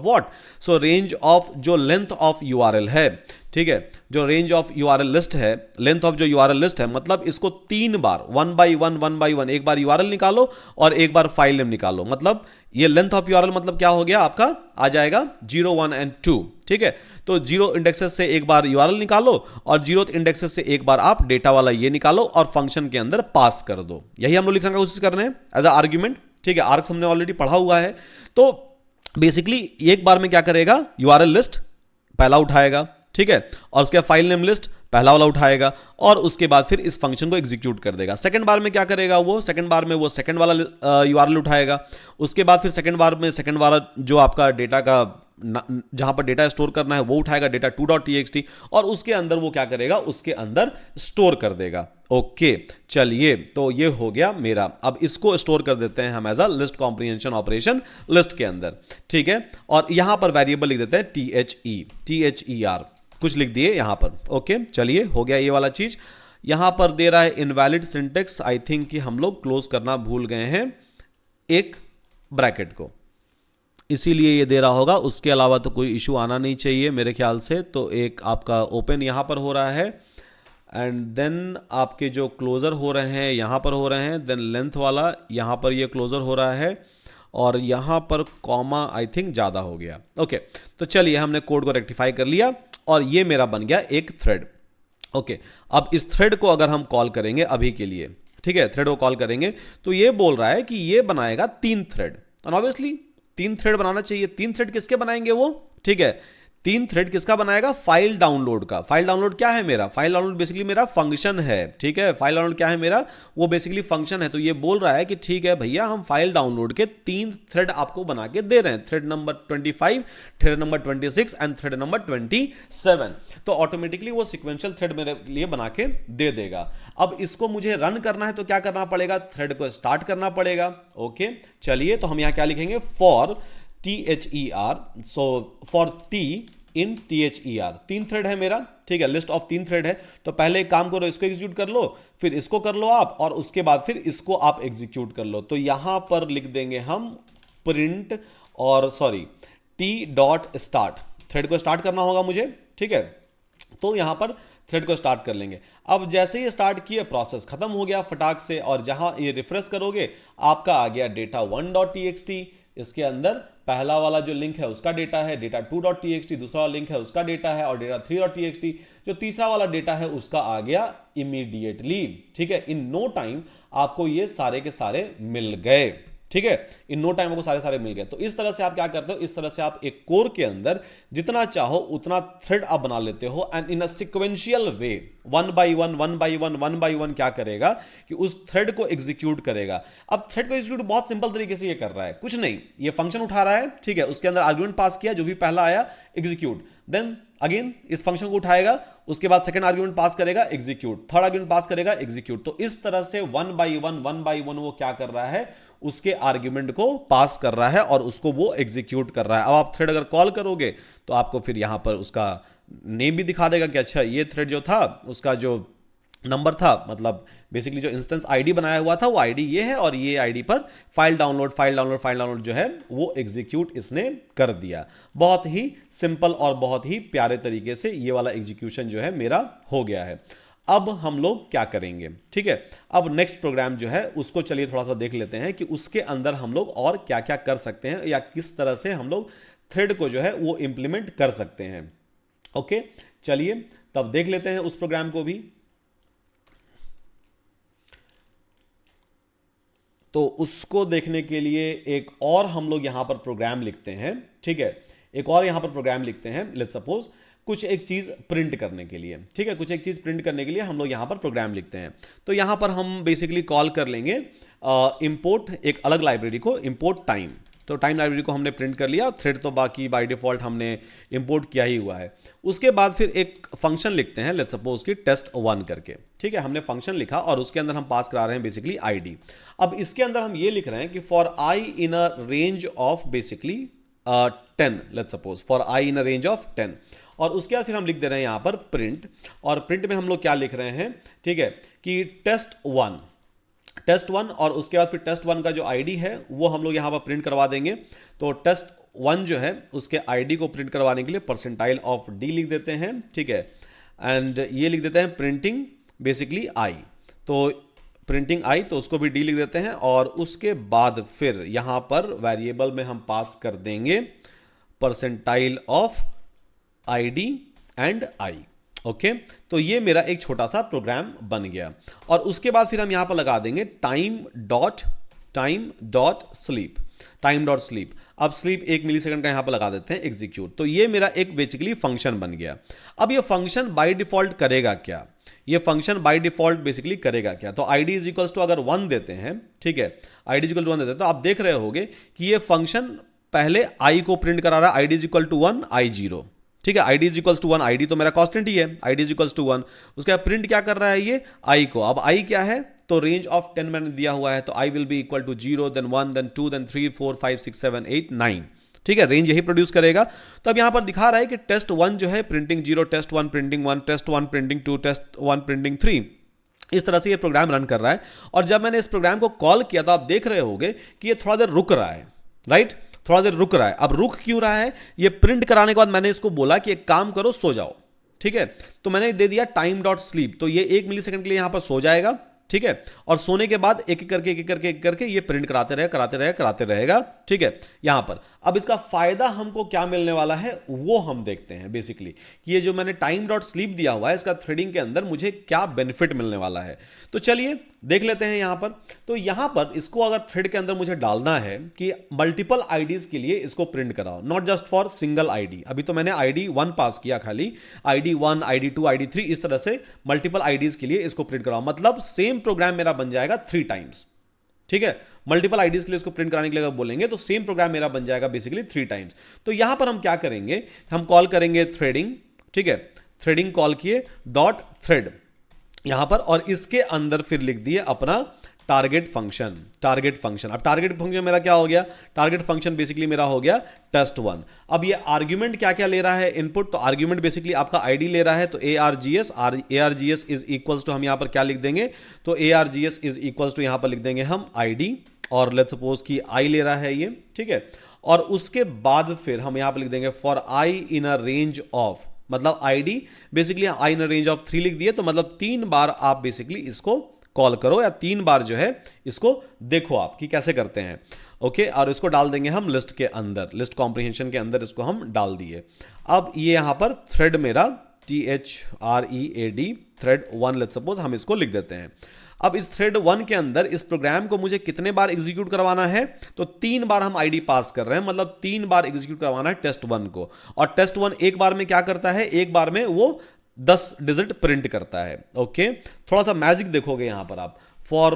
what, so range of जो लेंथ ऑफ URL है। ठीक है, जो रेंज ऑफ URL लिस्ट है, लेंथ ऑफ जो URL लिस्ट है, मतलब इसको 3 बार 1 by 1, एक बार URL निकालो और एक बार फाइल नेम निकालो। मतलब ये लेंथ ऑफ URL मतलब क्या हो गया आपका, आ जाएगा 0, 1 and 2। ठीक है, तो 0 इंडेक्सेस से एक बार URL निकालो और 0th इंडेक्सेस से एक बार आप डेटा वाला ये निकालो और फंक्शन के अंदर पास कर दो। यही हम लोग लिखने की कोशिश कर रहे हैं एज अ आर्ग्यूमेंट। ठीक है, आर्ग्स हमने ऑलरेडी पढ़ा हुआ है। तो बेसिकली एक बार में क्या करेगा, URL लिस्ट पहला उठाएगा, ठीक है, और उसके फाइल नेम लिस्ट पहला वाला उठाएगा और उसके बाद फिर इस फंक्शन को एग्जीक्यूट कर देगा। सेकंड बार में क्या करेगा, वो सेकंड बार में वो सेकंड वाला URL उठाएगा। उसके बाद फिर सेकंड बार में सेकंड वाला जो आपका डेटा का जहां पर डेटा स्टोर करना है वो उठाएगा, data2.txt, और उसके अंदर वो क्या करेगा, उसके अंदर स्टोर कर देगा। ओके, चलिए, तो ये हो गया मेरा। अब इसको स्टोर कर देते हैं हम as a list comprehension operation list के अंदर। ठीक है, और यहां पर वेरिएबल लिख देते हैं THER, कुछ लिख दिए यहां पर। ओके, चलिए, हो गया ये वाला चीज। यहां पर दे रहा है इनवैलिड सिंटेक्स, आई थिंक कि हम लोग क्लोज करना भूल गए हैं एक ब्रैकेट को, इसीलिए ये दे रहा होगा। उसके अलावा तो कोई इशू आना नहीं चाहिए मेरे ख्याल से। तो एक आपका ओपन यहां पर हो रहा है एंड देन आपके जो क्लोजर हो रहे हैं यहां पर हो रहे हैं, देन लेंथ वाला यहां पर ये क्लोजर हो रहा है और यहां पर कॉमा आई थिंक ज़्यादा हो गया। ओके, तो चलिए, हमने कोड को रेक्टिफाई कर लिया और ये मेरा बन गया एक थ्रेड। ओके, अब इस थ्रेड को अगर हम कॉल करेंगे अभी के लिए, ठीक है, थ्रेड को कॉल करेंगे तो ये बोल रहा है कि ये बनाएगा 3 थ्रेड। और ऑब्वियसली 3 थ्रेड बनाना चाहिए। 3 थ्रेड किसके बनाएंगे वो, ठीक है, 3 थ्रेड किसका बनाएगा, फाइल डाउनलोड का। फाइल डाउनलोड क्या है मेरा, फाइल डाउनलोड बेसिकली मेरा फंक्शन है। ठीक है, फाइल डाउनलोड क्या है मेरा, वो बेसिकली फंक्शन है। तो ये बोल रहा है कि ठीक है भैया, हम फाइल डाउनलोड के 3 थ्रेड आपको बना के दे रहे हैं, thread number 25, thread number 26 and thread number 27। तो ऑटोमेटिकली वो सिक्वेंशियल थ्रेड मेरे लिए बना के दे देगा। अब इसको मुझे रन करना है तो क्या करना पड़ेगा, थ्रेड को स्टार्ट करना पड़ेगा। ओके, चलिए, तो हम यहां क्या लिखेंगे, for THER, so for T in THER। 3 thread है मेरा, ठीक है, लिस्ट ऑफ 3 थ्रेड है। तो पहले एक काम करो, इसको एग्जीक्यूट कर लो, फिर इसको कर लो आप, और उसके बाद फिर इसको आप एग्जीक्यूट कर लो। तो यहां पर लिख देंगे हम प्रिंट और T.start, थ्रेड को स्टार्ट करना होगा मुझे। ठीक है, तो यहां पर थ्रेड को स्टार्ट कर लेंगे। अब जैसे ही स्टार्ट किए प्रोसेस खत्म हो गया फटाक से, और जहां ये रिफ्रेश करोगे आपका आ गया डेटा 1.txt। इसके अंदर पहला वाला जो लिंक है उसका डेटा है, डेटा 2.txt, दूसरा वाला लिंक है उसका डेटा है, और डेटा 3.txt जो तीसरा वाला डेटा है उसका आ गया इमीडिएटली। ठीक है, इन नो टाइम आपको ये सारे के सारे मिल गए। ठीक है, इन नो टाइम आपको सारे मिल गए। तो इस तरह से आप क्या करते हो, इस तरह से आप एक कोर के अंदर जितना चाहो उतना थ्रेड आप बना लेते हो, and in a sequential way one by one क्या करेगा कि उस थ्रेड को एग्जीक्यूट करेगा। अब थ्रेड को एग्जीक्यूट बहुत सिंपल तरीके से ये कर रहा है, कुछ नहीं, ये फंक्शन उठा रहा है, ठीक है, उसके अंदर आर्गुमेंट पास किया, जो भी पहला आया एग्जीक्यूट, देन अगेन इस फंक्शन को उठाएगा, उसके बाद सेकंड आर्गुमेंट पास करेगा एग्जीक्यूट, थर्ड आर्गुमेंट पास करेगा एग्जीक्यूट। तो इस तरह से वन बाई वन वो क्या कर रहा है, उसके आर्गुमेंट को पास कर रहा है और उसको वो एग्जीक्यूट कर रहा है। अब आप थ्रेड अगर कॉल करोगे तो आपको फिर यहां पर उसका नेम भी दिखा देगा कि अच्छा ये थ्रेड जो था उसका जो नंबर था, मतलब बेसिकली जो इंस्टेंस आईडी बनाया हुआ था वो आईडी ये है, और ये आईडी पर फाइल डाउनलोड जो है वो एग्जीक्यूट इसने कर दिया। बहुत ही सिंपल और बहुत ही प्यारे तरीके से ये वाला एग्जीक्यूशन जो है मेरा हो गया है। अब हम लोग क्या करेंगे, ठीक है, अब नेक्स्ट प्रोग्राम जो है उसको चलिए थोड़ा सा देख लेते हैं कि उसके अंदर हम लोग और क्या क्या कर सकते हैं, या किस तरह से हम लोग थ्रेड को जो है वो इंप्लीमेंट कर सकते हैं। ओके, चलिए तब देख लेते हैं उस प्रोग्राम को भी। तो उसको देखने के लिए एक और हम लोग यहां पर प्रोग्राम लिखते हैं, ठीक है, एक और यहां पर प्रोग्राम लिखते हैं। लेट्स सपोज कुछ एक चीज प्रिंट करने के लिए, ठीक है, कुछ एक चीज प्रिंट करने के लिए हम लोग यहां पर प्रोग्राम लिखते हैं। तो यहां पर हम बेसिकली कॉल कर लेंगे इंपोर्ट एक अलग लाइब्रेरी को, इंपोर्ट टाइम। तो टाइम लाइब्रेरी को हमने प्रिंट कर लिया, थ्रेड तो बाकी बाय डिफॉल्ट हमने इंपोर्ट किया ही हुआ है। उसके बाद फिर एक फंक्शन लिखते हैं, लेट्स सपोज कि test1 करके, ठीक है, हमने फंक्शन लिखा और उसके अंदर हम पास करा रहे हैं बेसिकली आईडी। अब इसके अंदर हम ये लिख रहे हैं कि for I in a range of basically 10, let's suppose for I in a range of 10, और उसके बाद फिर हम लिख दे रहे हैं यहां पर प्रिंट, और प्रिंट में हम लोग क्या लिख रहे हैं, ठीक है, कि टेस्ट वन, और उसके बाद फिर टेस्ट1 का जो आईडी है वो हम लोग यहां पर प्रिंट करवा देंगे। तो टेस्ट1 जो है उसके आईडी को प्रिंट करवाने के लिए परसेंटाइल ऑफ डी लिख देते हैं, ठीक है, एंड ये लिख देते हैं प्रिंटिंग बेसिकली आई, तो प्रिंटिंग आई, तो उसको भी डी लिख देते हैं, और उसके बाद फिर यहां पर वेरिएबल में हम पास कर देंगे percentile of ID and I. Okay, तो ये मेरा एक छोटा सा प्रोग्राम बन गया, और उसके बाद फिर हम यहां पर लगा देंगे टाइम डॉट स्लीप। अब स्लीप 1 मिलीसेकंड का यहां पर लगा देते हैं एग्जीक्यूट। तो ये मेरा एक बेसिकली फंक्शन बन गया। अब ये फंक्शन बाय डिफॉल्ट करेगा क्या, ये फंक्शन बाय डिफॉल्ट बेसिकली करेगा क्या, तो id इज इक्वल्स टू अगर 1 देते हैं, ठीक है, id इज इक्वल टू 1 देते हैं, तो आप देख रहे होगे कि ये फंक्शन पहले i को प्रिंट करा रहा है, id is equal to 1 i0, ठीक है, id is equals to 1, id तो मेरा कांस्टेंट ही है, id इज इक्वल्स टू 1, उसके बाद प्रिंट क्या कर रहा है ये i को। अब i क्या है, तो रेंज ऑफ 10 मैंने दिया हुआ है, तो i will be equal to 0 then 1 then 2 then 3 4 5 6 7 8 9, ठीक है, रेंज यही प्रोड्यूस करेगा। तो अब यहां पर दिखा रहा है कि टेस्ट1 जो है प्रिंटिंग 0, टेस्ट1 प्रिंटिंग 1, टेस्ट1 प्रिंटिंग 2, टेस्ट1 प्रिंटिंग 3, इस तरह से ये प्रोग्राम रन कर रहा है। और जब मैंने इस प्रोग्राम को कॉल किया तो आप देख रहे होंगे कि ये थोड़ा देर रुक रहा है, राइट, थोड़ा देर रुक रहा है। अब रुक क्यों रहा है, ये प्रिंट कराने के बाद मैंने इसको बोला कि एक काम करो सो जाओ, ठीक है, तो मैंने दे दिया टाइम डॉट स्लीप, तो ये 1 मिलीसेकंड के लिए यहां पर सो जाएगा, ठीक है, और सोने के बाद एक एक करके ये प्रिंट कराते रहेगा, ठीक है, यहां पर। अब इसका फायदा हमको क्या मिलने वाला है वो हम देखते हैं बेसिकली, कि ये जो मैंने टाइम डॉट स्लीप दिया हुआ है इसका थ्रेडिंग के अंदर मुझे क्या बेनिफिट मिलने वाला है। तो चलिए देख लेते हैं यहां पर। तो यहां पर इसको अगर थ्रेड के अंदर मुझे डालना है कि मल्टीपल आईडीज के लिए इसको प्रिंट कराओ, not just for single ID. अभी तो मैंने आईडी 1 पास किया, खाली आईडी 1 आईडी 2 आईडी 3, इस तरह से मल्टीपल आईडीज के लिए इसको प्रिंट कराओ, मतलब सेम प्रोग्राम मेरा बन जाएगा 3 टाइम्स, ठीक है, मल्टीपल आईडीज के लिए इसको प्रिंट कराने के लिए अगर बोलेंगे तो सेम प्रोग्राम मेरा बन जाएगा बेसिकली 3 टाइम्स। तो यहां पर हम क्या करेंगे, हम कॉल करेंगे थ्रेडिंग, ठीक है, थ्रेडिंग कॉल किए डॉट थ्रेड यहां पर, और इसके अंदर फिर लिख दिए अपना टारगेट फंक्शन। अब टारगेट फंक्शन मेरा क्या हो गया, टारगेट फंक्शन बेसिकली मेरा हो गया टेस्ट1। अब ये आर्ग्यूमेंट क्या क्या ले रहा है इनपुट, तो आर्ग्यूमेंट बेसिकली आपका आईडी ले रहा है, तो args इज इक्वल्स टू हम यहां पर क्या लिख देंगे, तो args इज इक्वल्स टू यहां पर लिख देंगे हम आईडी, और लेट्स सपोज कि आई ले रहा है ये, ठीक है, और उसके बाद फिर हम यहां पर लिख देंगे for I in a range of मतलब ID basically i in range of 3 लिख दिए, तो मतलब 3 बार आप बेसिकली इसको कॉल करो या 3 बार जो है इसको देखो आप कि कैसे करते हैं। ओके, और इसको डाल देंगे हम लिस्ट के अंदर, लिस्ट कॉम्प्रिहेंशन के अंदर इसको हम डाल दिए। अब ये यहां पर थ्रेड मेरा THREAD थ्रेड 1 लेट्स सपोज हम इसको लिख देते हैं। अब इस थ्रेड 1 के अंदर इस प्रोग्राम को मुझे कितने बार एग्जीक्यूट करवाना है, तो 3 बार हम आईडी पास कर रहे हैं, मतलब 3 बार एग्जीक्यूट करवाना है टेस्ट 1 को। और टेस्ट 1 एक बार में क्या करता है, एक बार में वो 10 डिजिट प्रिंट करता है। ओके, थोड़ा सा मैजिक देखोगे यहां पर आप, फॉर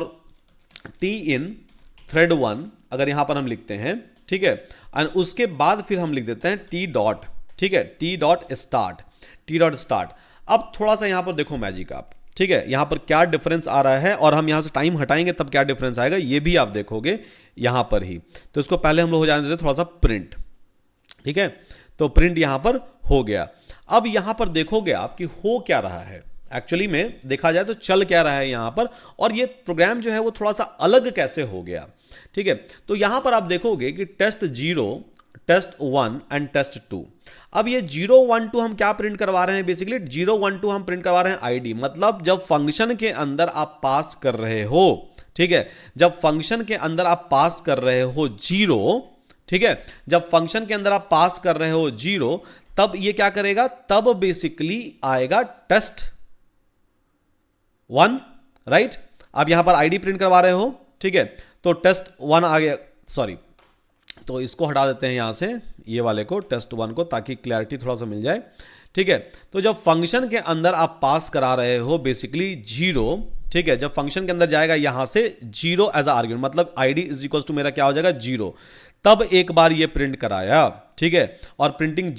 टी इन थ्रेड 1 अगर यहां पर हम लिखते हैं, ठीक है, एंड उसके बाद फिर हम लिख देते हैं टी डॉट, ठीक है, टी डॉट स्टार्ट। अब थोड़ा सा यहां पर देखो मैजिक आप, ठीक है, यहां पर क्या डिफरेंस आ रहा है, और हम यहां से टाइम हटाएंगे तब क्या डिफरेंस आएगा ये भी आप देखोगे यहां पर ही। तो इसको पहले हम लोग हो जाने देते थोड़ा सा प्रिंट, ठीक है, तो प्रिंट यहां पर हो गया। अब यहां पर देखोगे आप कि हो क्या रहा है, एक्चुअली में देखा जाए तो चल क्या रहा है यहां पर, और ये प्रोग्राम जो है वो थोड़ा सा अलग कैसे हो गया, ठीक है। तो यहां पर आप देखोगे कि टेस्ट 0, टेस्ट 1 एंड टेस्ट 2। अब ये 0 1 2 हम क्या प्रिंट करवा रहे हैं, बेसिकली 0 1 2 हम प्रिंट करवा रहे हैं आईडी, मतलब जब फंक्शन के अंदर आप पास कर रहे हो, ठीक है, जब फंक्शन के अंदर आप पास कर रहे हो 0, ठीक है, जब फंक्शन के अंदर आप पास कर रहे हो 0, तब ये क्या करेगा, तब बेसिकली आएगा टेस्ट 1, राइट। अब यहां पर आईडी प्रिंट करवा रहे हो, ठीक है, तो टेस्ट 1 आ गया, सॉरी, तो इसको हटा देते हैं यहां से, ये वाले को, टेस्ट 1 को, ताकि क्लैरिटी थोड़ा सा मिल जाए, ठीक है। तो जब फंक्शन के अंदर आप पास करा रहे हो बेसिकली 0, ठीक है, जब फंक्शन के अंदर जाएगा यहां से 0 एज आर्ग्यूमेंट, मतलब आईडी इज इक्वल टू मेरा क्या हो जाएगा 0, तब एक बार ये प्रिंट कराया, ठीक है, और प्रिंटिंग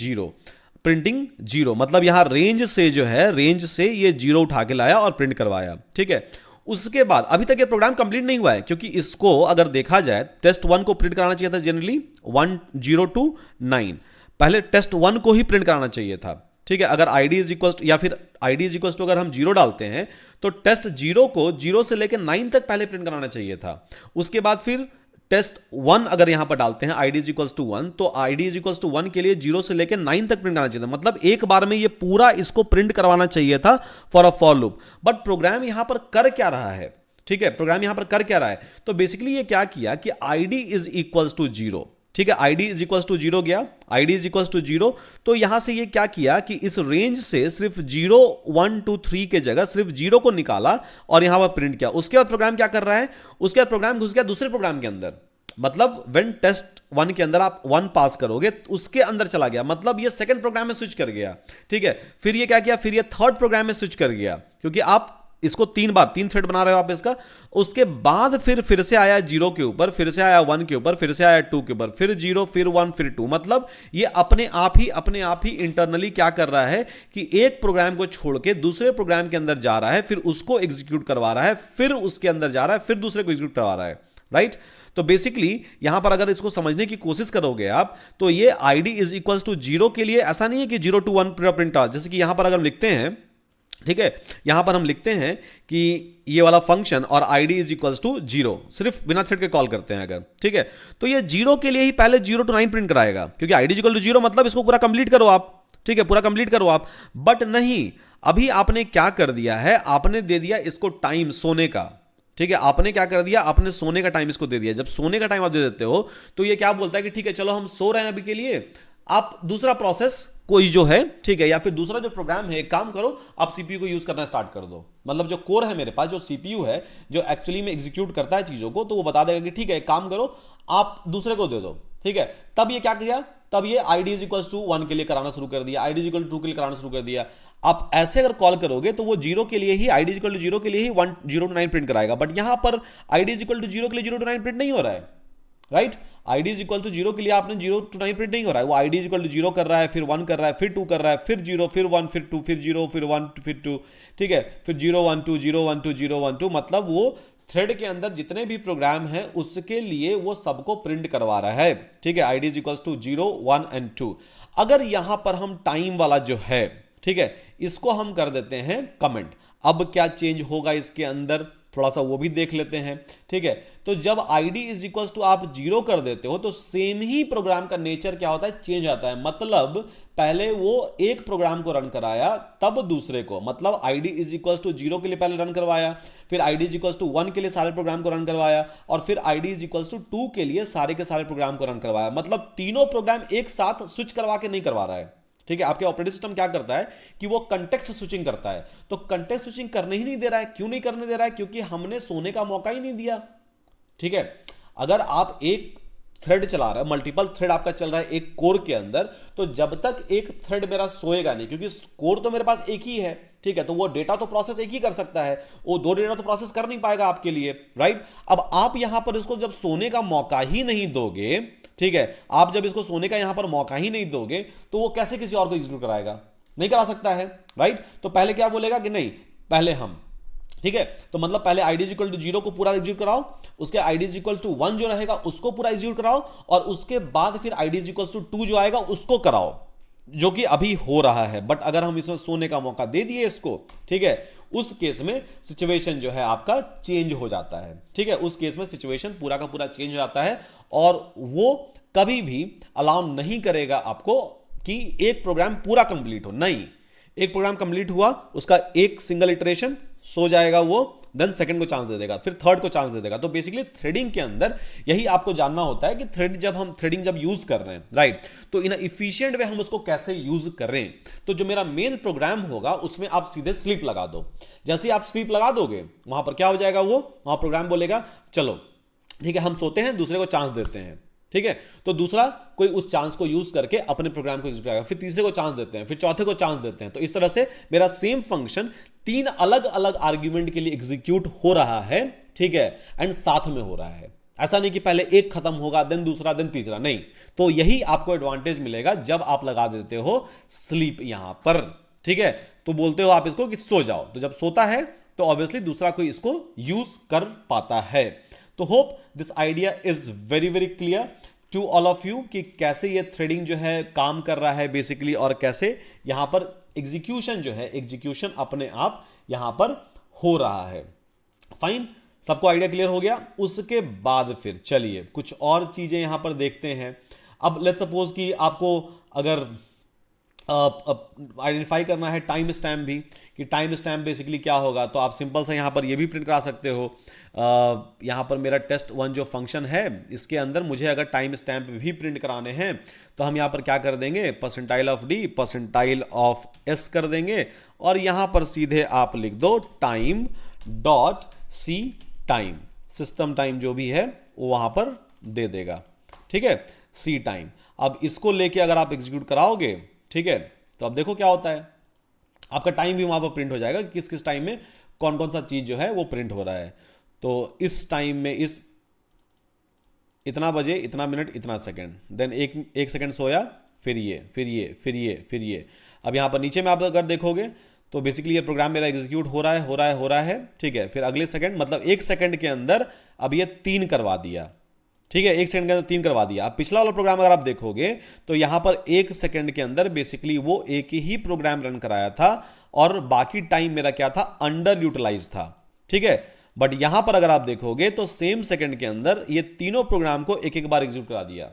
0 मतलब यहां रेंज से जो है, रेंज से ये 0 उठा के लाया और प्रिंट करवाया, ठीक है। उसके बाद अभी तक ये प्रोग्राम कंप्लीट नहीं हुआ है, क्योंकि इसको अगर देखा जाए टेस्ट 1 को प्रिंट कराना चाहिए था जनरली 1 0 to 9, पहले टेस्ट 1 को ही प्रिंट कराना चाहिए था, ठीक है। अगर आईडी इज इक्वल या फिर आईडी इज इक्वल टू अगर हम 0 डालते हैं तो टेस्ट 0 को 0 से लेकर 9 तक पहले प्रिंट कराना चाहिए था। उसके बाद फिर टेस्ट 1 अगर यहां पर डालते हैं आईडी इज इक्वल टू 1, तो आईडी इज इक्वल टू 1 के लिए 0 से लेकर 9 तक प्रिंट करना चाहिए था, मतलब एक बार में ये पूरा इसको प्रिंट करवाना चाहिए था for a for loop. But program यहां पर कर क्या रहा है, ठीक है, प्रोग्राम यहां पर कर क्या रहा है, तो बेसिकली ये क्या किया कि आईडी इज इक्वल टू 0, ठीक है, आईडी इज इक्वल टू 0 गया, आईडी इज इक्वल टू 0, तो यहां से ये क्या किया कि इस रेंज से सिर्फ 0 1 2 3 के जगह सिर्फ 0 को निकाला और यहां पर प्रिंट किया। उसके बाद प्रोग्राम क्या कर रहा है, उसके बाद प्रोग्राम घुस गया दूसरे प्रोग्राम के अंदर, मतलब व्हेन टेस्ट 1 के अंदर आप 1 पास करोगे उसके अंदर चला गया, मतलब ये सेकंड प्रोग्राम में स्विच कर गया, ठीक है। फिर ये क्या किया, फिर ये थर्ड प्रोग्राम में स्विच कर गया, क्योंकि आप इसको 3 थ्रेड बना रहे हो आप इसका। उसके बाद फिर से आया 0 के ऊपर, फिर से आया 1 के ऊपर, फिर से आया 2 के ऊपर, फिर 0, फिर 1, फिर 2, मतलब ये अपने आप ही इंटरनली क्या कर रहा है कि एक प्रोग्राम को छोड़ के दूसरे प्रोग्राम के अंदर जा रहा है, फिर उसको एग्जीक्यूट करवा रहा है, फिर उसके अंदर जा रहा है, फिर दूसरे को एग्जीक्यूट करवा रहा है, राइट। तो बेसिकली यहां पर अगर इसको समझने की कोशिश करोगे आप, तो ये आईडी इज इक्वल टू 0 के लिए ऐसा नहीं है कि 0 to 1 प्रिंट आ, जैसे कि यहां पर अगर हम लिखते हैं, ठीक है, यहां पर हम लिखते हैं कि ये वाला फंक्शन और आईडी इज इक्वल टू 0, सिर्फ बिना थ्रेड के कॉल करते हैं अगर, ठीक है, तो ये 0 के लिए ही पहले 0 to 9 प्रिंट कराएगा, क्योंकि आईडी इज इक्वल टू 0 मतलब इसको पूरा कंप्लीट करो आप, ठीक है, पूरा कंप्लीट करो आप। बट नहीं, अभी आपने क्या कर दिया है, आपने दे दिया इसको टाइम सोने का, ठीक है, आपने क्या कर दिया, आपने सोने का टाइम इसको दे दिया। जब सोने का टाइम आप दे देते हो तो ये क्या बोलता है कि ठीक है चलो हम सो रहे हैं अभी के लिए, आप दूसरा प्रोसेस कोई जो है, ठीक है, या फिर दूसरा जो प्रोग्राम है, एक काम करो आप सीपीयू को यूज करना स्टार्ट कर दो, मतलब जो कोर है मेरे पास, जो सीपीयू है जो एक्चुअली में एग्जीक्यूट करता है चीजों को, तो वो बता देगा कि ठीक है एक काम करो आप दूसरे को दे दो, ठीक है। तब ये क्या किया, तब ये आईडी इज इक्वल टू 1 के लिए कराना शुरू कर दिया, आईडी इज इक्वल टू 2 के लिए कराना शुरू कर दिया। आप ऐसे अगर कॉल करोगे तो वो 0 के लिए ही, आईडी इज इक्वल टू 0 के लिए ही 1 0 to 9 प्रिंट कराएगा, बट यहां पर आईडी इज इक्वल टू 0 के लिए 0 to 9 प्रिंट नहीं हो रहा है, right. ID is equal to 0 के लिए आपने 0 to 9 प्रिंट नहीं हो रहा है, वो आईडी इज इक्वल टू 0 कर रहा है, फिर 1 कर रहा है, फिर 2 कर रहा है, फिर 0, फिर 1, फिर 2, फिर 0, फिर 1, फिर 2, ठीक है, फिर 0 1 2 0 1 2 0 1 2, मतलब वो थ्रेड के अंदर जितने भी प्रोग्राम हैं उसके लिए वो सबको प्रिंट करवा रहा है, ठीक है। ID is equal to 0 1 and 2। अगर यहां पर हम टाइम वाला जो है, ठीक है, इसको हम कर देते हैं कमेंट, अब क्या चेंज होगा इसके अंदर, थोड़ा सा वो भी देख लेते हैं। ठीक है, तो जब आईडी इज इक्वल टू आप 0 कर देते हो तो सेम ही प्रोग्राम का नेचर क्या होता है, चेंज आता है। मतलब पहले वो एक प्रोग्राम को रन कराया तब दूसरे को, मतलब आईडी इज इक्वल टू 0 के लिए पहले रन करवाया, फिर आईडी इज इक्वल टू 1 के लिए सारे प्रोग्राम को रन करवाया, और फिर आईडी इज इक्वल टू 2 के लिए सारे के सारे प्रोग्राम को रन करवाया। मतलब तीनों प्रोग्राम एक साथ स्विच करवा के नहीं करवा रहा है। ठीक है, आपके ऑपरेटिंग सिस्टम क्या करता है कि वो कंटेक्स्ट स्विचिंग करता है। तो कंटेक्स्ट स्विचिंग करने ही नहीं दे रहा है। क्यों नहीं करने दे रहा है? क्योंकि हमने सोने का मौका ही नहीं दिया। ठीक है, अगर आप एक थ्रेड चला रहे हैं, मल्टीपल थ्रेड आपका चल रहा है एक कोर के अंदर, तो जब तक एक थ्रेड मेरा सोएगा नहीं, क्योंकि कोर तो मेरे पास एक ही है, ठीक है, तो वो डेटा तो प्रोसेस एक ही कर सकता है, वो दो डेटा तो प्रोसेस कर नहीं पाएगा आपके लिए, राइट। अब आप यहां पर इसको जब सोने का मौका ही नहीं दोगे, ठीक है, आप जब इसको सोने का यहां पर मौका ही नहीं दोगे तो वो कैसे किसी और को एग्जीक्यूट कराएगा? नहीं करा सकता है, राइट। तो पहले क्या बोलेगा कि नहीं, पहले हम, ठीक है, तो मतलब पहले आईडी इज इक्वल टू 0 को पूरा एग्जीक्यूट कराओ, उसके आईडी इज इक्वल टू 1 जो रहेगा उसको पूरा एग्जीक्यूट कराओ, और उसके बाद फिर आईडी इज इक्वल टू 2 जो आएगा उसको कराओ, जो कि अभी हो रहा है। बट अगर हम इसमें सोने का मौका दे दिए इसको, ठीक है, उस केस में सिचुएशन जो है आपका चेंज हो जाता है। ठीक है, उस केस में सिचुएशन पूरा का पूरा चेंज हो जाता है, और वो कभी भी अलाउ नहीं करेगा आपको कि एक प्रोग्राम पूरा कंप्लीट हो। नहीं, एक प्रोग्राम कंप्लीट हुआ, उसका एक सिंगल इटरेशन सो जाएगा वो, देन सेकंड को चांस दे देगा, फिर थर्ड को चांस दे देगा। तो बेसिकली थ्रेडिंग के अंदर यही आपको जानना होता है कि थ्रेडिंग जब यूज कर रहे हैं, राइट, तो इन इफिशिएंट वे हम उसको कैसे यूज कर रहे हैं। तो जो मेरा मेन प्रोग्राम होगा उसमें आप सीधे स्लीप लगा दो। जैसे ही आप स्लीप लगा दोगे वहां पर क्या हो जाएगा, वो वहां प्रोग्राम बोलेगा चलो ठीक है हम सोते हैं, दूसरे को चांस देते हैं। ठीक है, तो दूसरा कोई उस चांस को यूज करके अपने प्रोग्राम को एग्जीक्यूट करेगा, फिर तीसरे को चांस देते हैं, फिर चौथे को चांस देते हैं। तो इस तरह से मेरा सेम फंक्शन 3 अलग अलग आर्ग्यूमेंट के लिए एग्जीक्यूट हो रहा है। ठीक है, एंड साथ में हो रहा है। ऐसा नहीं कि पहले एक खत्म होगा देन दूसरा देन तीसरा, नहीं। तो यही आपको एडवांटेज मिलेगा जब आप लगा देते हो स्लीप यहां पर। ठीक है, तो बोलते हो आप इसको कि सो जाओ, तो जब सोता है तो ऑब्वियसली दूसरा कोई इसको यूज कर पाता है। तो hope this idea is very very clear to all of you कि कैसे ये थ्रेडिंग जो है काम कर रहा है बेसिकली, और कैसे यहां पर एग्जीक्यूशन जो है, एग्जीक्यूशन अपने आप यहां पर हो रहा है। फाइन, सबको आइडिया क्लियर हो गया। उसके बाद फिर चलिए कुछ और चीजें यहां पर देखते हैं। अब लेट्स सपोज कि आपको अगर आइडेंटिफाई करना है टाइम स्टैम्प भी, कि टाइम स्टैम्प बेसिकली क्या होगा, तो आप सिंपल सा यहाँ पर ये भी प्रिंट करा सकते हो। यहाँ पर मेरा test1 जो फंक्शन है इसके अंदर मुझे अगर टाइम स्टैम्प भी प्रिंट कराने हैं तो हम यहाँ पर क्या कर देंगे, percentile of D percentile of S कर देंगे, और यहाँ पर सीधे आप लिख दो time dot C time, system time जो भी है वो वहाँ पर दे देगा। ठीक है, सी टाइम। अब इसको लेके अगर आप एग्जीक्यूट कराओगे, ठीक है, तो अब देखो क्या होता है, आपका टाइम भी वहां पर प्रिंट हो जाएगा कि किस किस टाइम में कौन कौन सा चीज जो है वो प्रिंट हो रहा है। तो इस टाइम में इस इतना बजे इतना मिनट इतना सेकंड, देन एक सेकंड सोया, फिर ये फिर ये फिर ये फिर ये। अब यहां पर नीचे में आप अगर देखोगे तो बेसिकली ये प्रोग्राम मेरा एग्जीक्यूट हो रहा है हो रहा है हो रहा है। ठीक है, फिर अगले सेकंड मतलब एक सेकंड के अंदर अब ये 3 करवा दिया। ठीक है, एक सेकंड के अंदर 3 करवा दिया। अब पिछला वाला प्रोग्राम अगर आप देखोगे तो यहां पर एक सेकंड के अंदर बेसिकली वो एक ही प्रोग्राम रन कराया था, और बाकी टाइम मेरा क्या था, अंडर यूटिलाइज था। ठीक है, बट यहां पर अगर आप देखोगे तो सेम सेकंड के अंदर ये तीनों प्रोग्राम को एक एक बार एग्जीक्यूट करा दिया।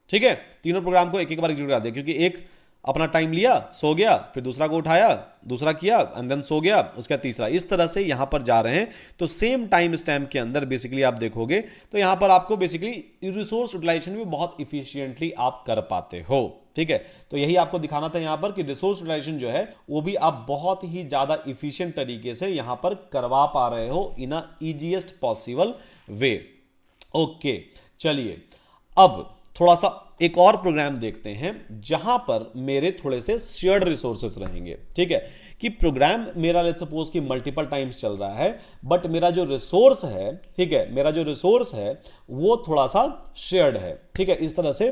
ठीक है, तीनों प्रोग्राम को एक एक बार एग्जीक्यूट करा दिया, क्योंकि एक अपना टाइम लिया, सो गया, फिर दूसरा को उठाया, दूसरा किया एंड देन सो गया, उसका तीसरा, इस तरह से यहां पर जा रहे हैं। तो सेम टाइम स्टैम्प के अंदर बेसिकली आप देखोगे तो यहां पर आपको बेसिकली रिसोर्स यूटिलाइजेशन भी बहुत इफिशिएंटली आप कर पाते हो। ठीक है, तो यही आपको दिखाना था यहां पर कि रिसोर्स यूटिलाइजेशन जो है वो भी आप बहुत ही ज्यादा इफिशिएंट तरीके से यहां पर करवा पा रहे हो इन अ इजीएस्ट पॉसिबल वे। ओके, चलिए अब थोड़ा सा एक और प्रोग्राम देखते हैं जहां पर मेरे थोड़े से शेयर्ड रिसोर्सेस रहेंगे। ठीक है, कि प्रोग्राम मेरा लेट्स सपोज कि मल्टीपल टाइम्स चल रहा है, बट मेरा जो रिसोर्स है, ठीक है, मेरा जो रिसोर्स है वो थोड़ा सा शेयर्ड है। ठीक है, इस तरह से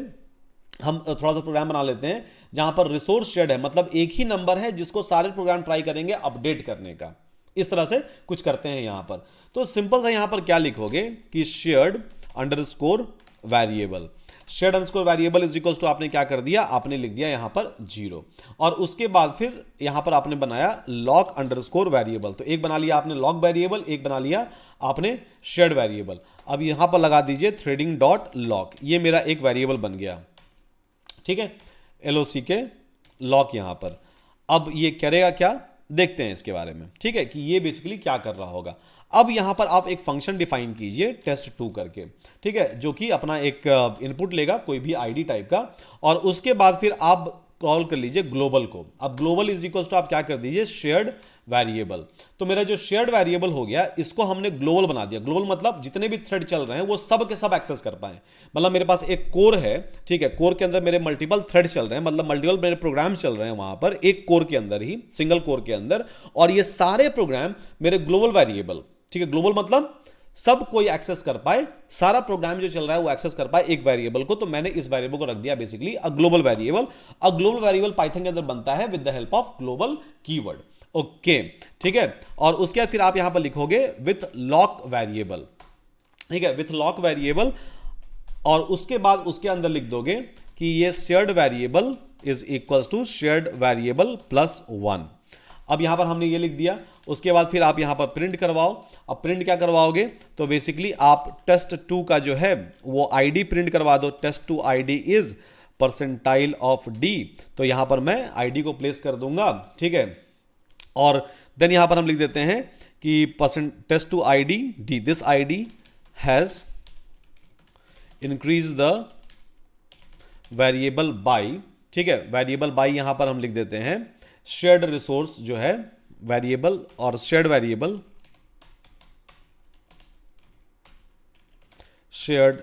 हम थोड़ा सा प्रोग्राम बना लेते हैं जहां पर रिसोर्स शेयर्ड है, मतलब एक ही नंबर है जिसको सारे प्रोग्राम ट्राई करेंगे अपडेट करने का। इस तरह से कुछ करते हैं यहां पर। तो सिंपल सा यहां पर क्या लिखोगे कि shared underscore variable. shared underscore variable is equals to आपने क्या कर दिया, आपने लिख दिया यहां पर 0, और उसके बाद फिर यहां पर आपने बनाया लॉक अंडरस्कोर वेरिएबल। तो एक बना लिया आपने लॉक वेरिएबल, एक बना लिया आपने शेयर्ड वेरिएबल। अब यहां पर लगा दीजिए थ्रेडिंग डॉट लॉक, ये मेरा एक वेरिएबल बन गया, ठीक है, LOC के लॉक यहां पर। अब ये करेगा क्या, देखते हैं इसके बारे में, ठीक है, कि ये बेसिकली क्या कर रहा होगा। अब यहां पर आप एक फंक्शन डिफाइन कीजिए test2 करके, ठीक है, जो कि अपना एक इनपुट लेगा कोई भी आईडी टाइप का, और उसके बाद फिर आप कॉल कर लीजिए ग्लोबल को। अब ग्लोबल इज इक्वल्स टू आप क्या कर दीजिए शेयर्ड वेरिएबल। तो मेरा जो शेयर्ड वेरिएबल हो गया, इसको हमने ग्लोबल बना दिया। ग्लोबल मतलब जितने भी थ्रेड चल रहे हैं वो सब के सब एक्सेस कर पाए। मतलब मेरे पास एक कोर है, ठीक है, कोर के अंदर मेरे मल्टीपल थ्रेड चल रहे हैं, मतलब मल्टीपल मेरे प्रोग्राम चल रहे हैं वहां पर एक कोर के अंदर ही, सिंगल कोर के अंदर, और ये सारे प्रोग्राम मेरे ग्लोबल वेरिएबल, ठीक है, ग्लोबल मतलब सब कोई एक्सेस कर पाए, सारा प्रोग्राम जो चल रहा है वो एक्सेस कर पाए एक वेरिएबल को। तो मैंने इस वेरिएबल को रख दिया basically a global variable. A global variable Python के अंदर बनता है with the help of global keyword, okay, ठीक है। और उसके बाद फिर आप यहां पर लिखोगे विथ लॉक वेरिएबल, ठीक है, विथ लॉक वेरिएबल, और उसके बाद उसके अंदर लिख दोगे कि ये shared variable is equals to shared variable plus 1। अब यहां पर हमने ये लिख दिया। उसके बाद फिर आप यहां पर प्रिंट करवाओ। अब प्रिंट क्या करवाओगे, तो बेसिकली आप test2 का जो है वो आईडी प्रिंट करवा दो। test2 ID is percentile of D. तो यहां पर मैं आईडी को प्लेस कर दूंगा, ठीक है, और देन यहां पर हम लिख देते हैं कि test2 ID D, this ID has increase the variable by, ठीक है, वेरिएबल बाई यहां पर हम लिख देते हैं शेयर्ड रिसोर्स जो है वेरिएबल, और shared variable shared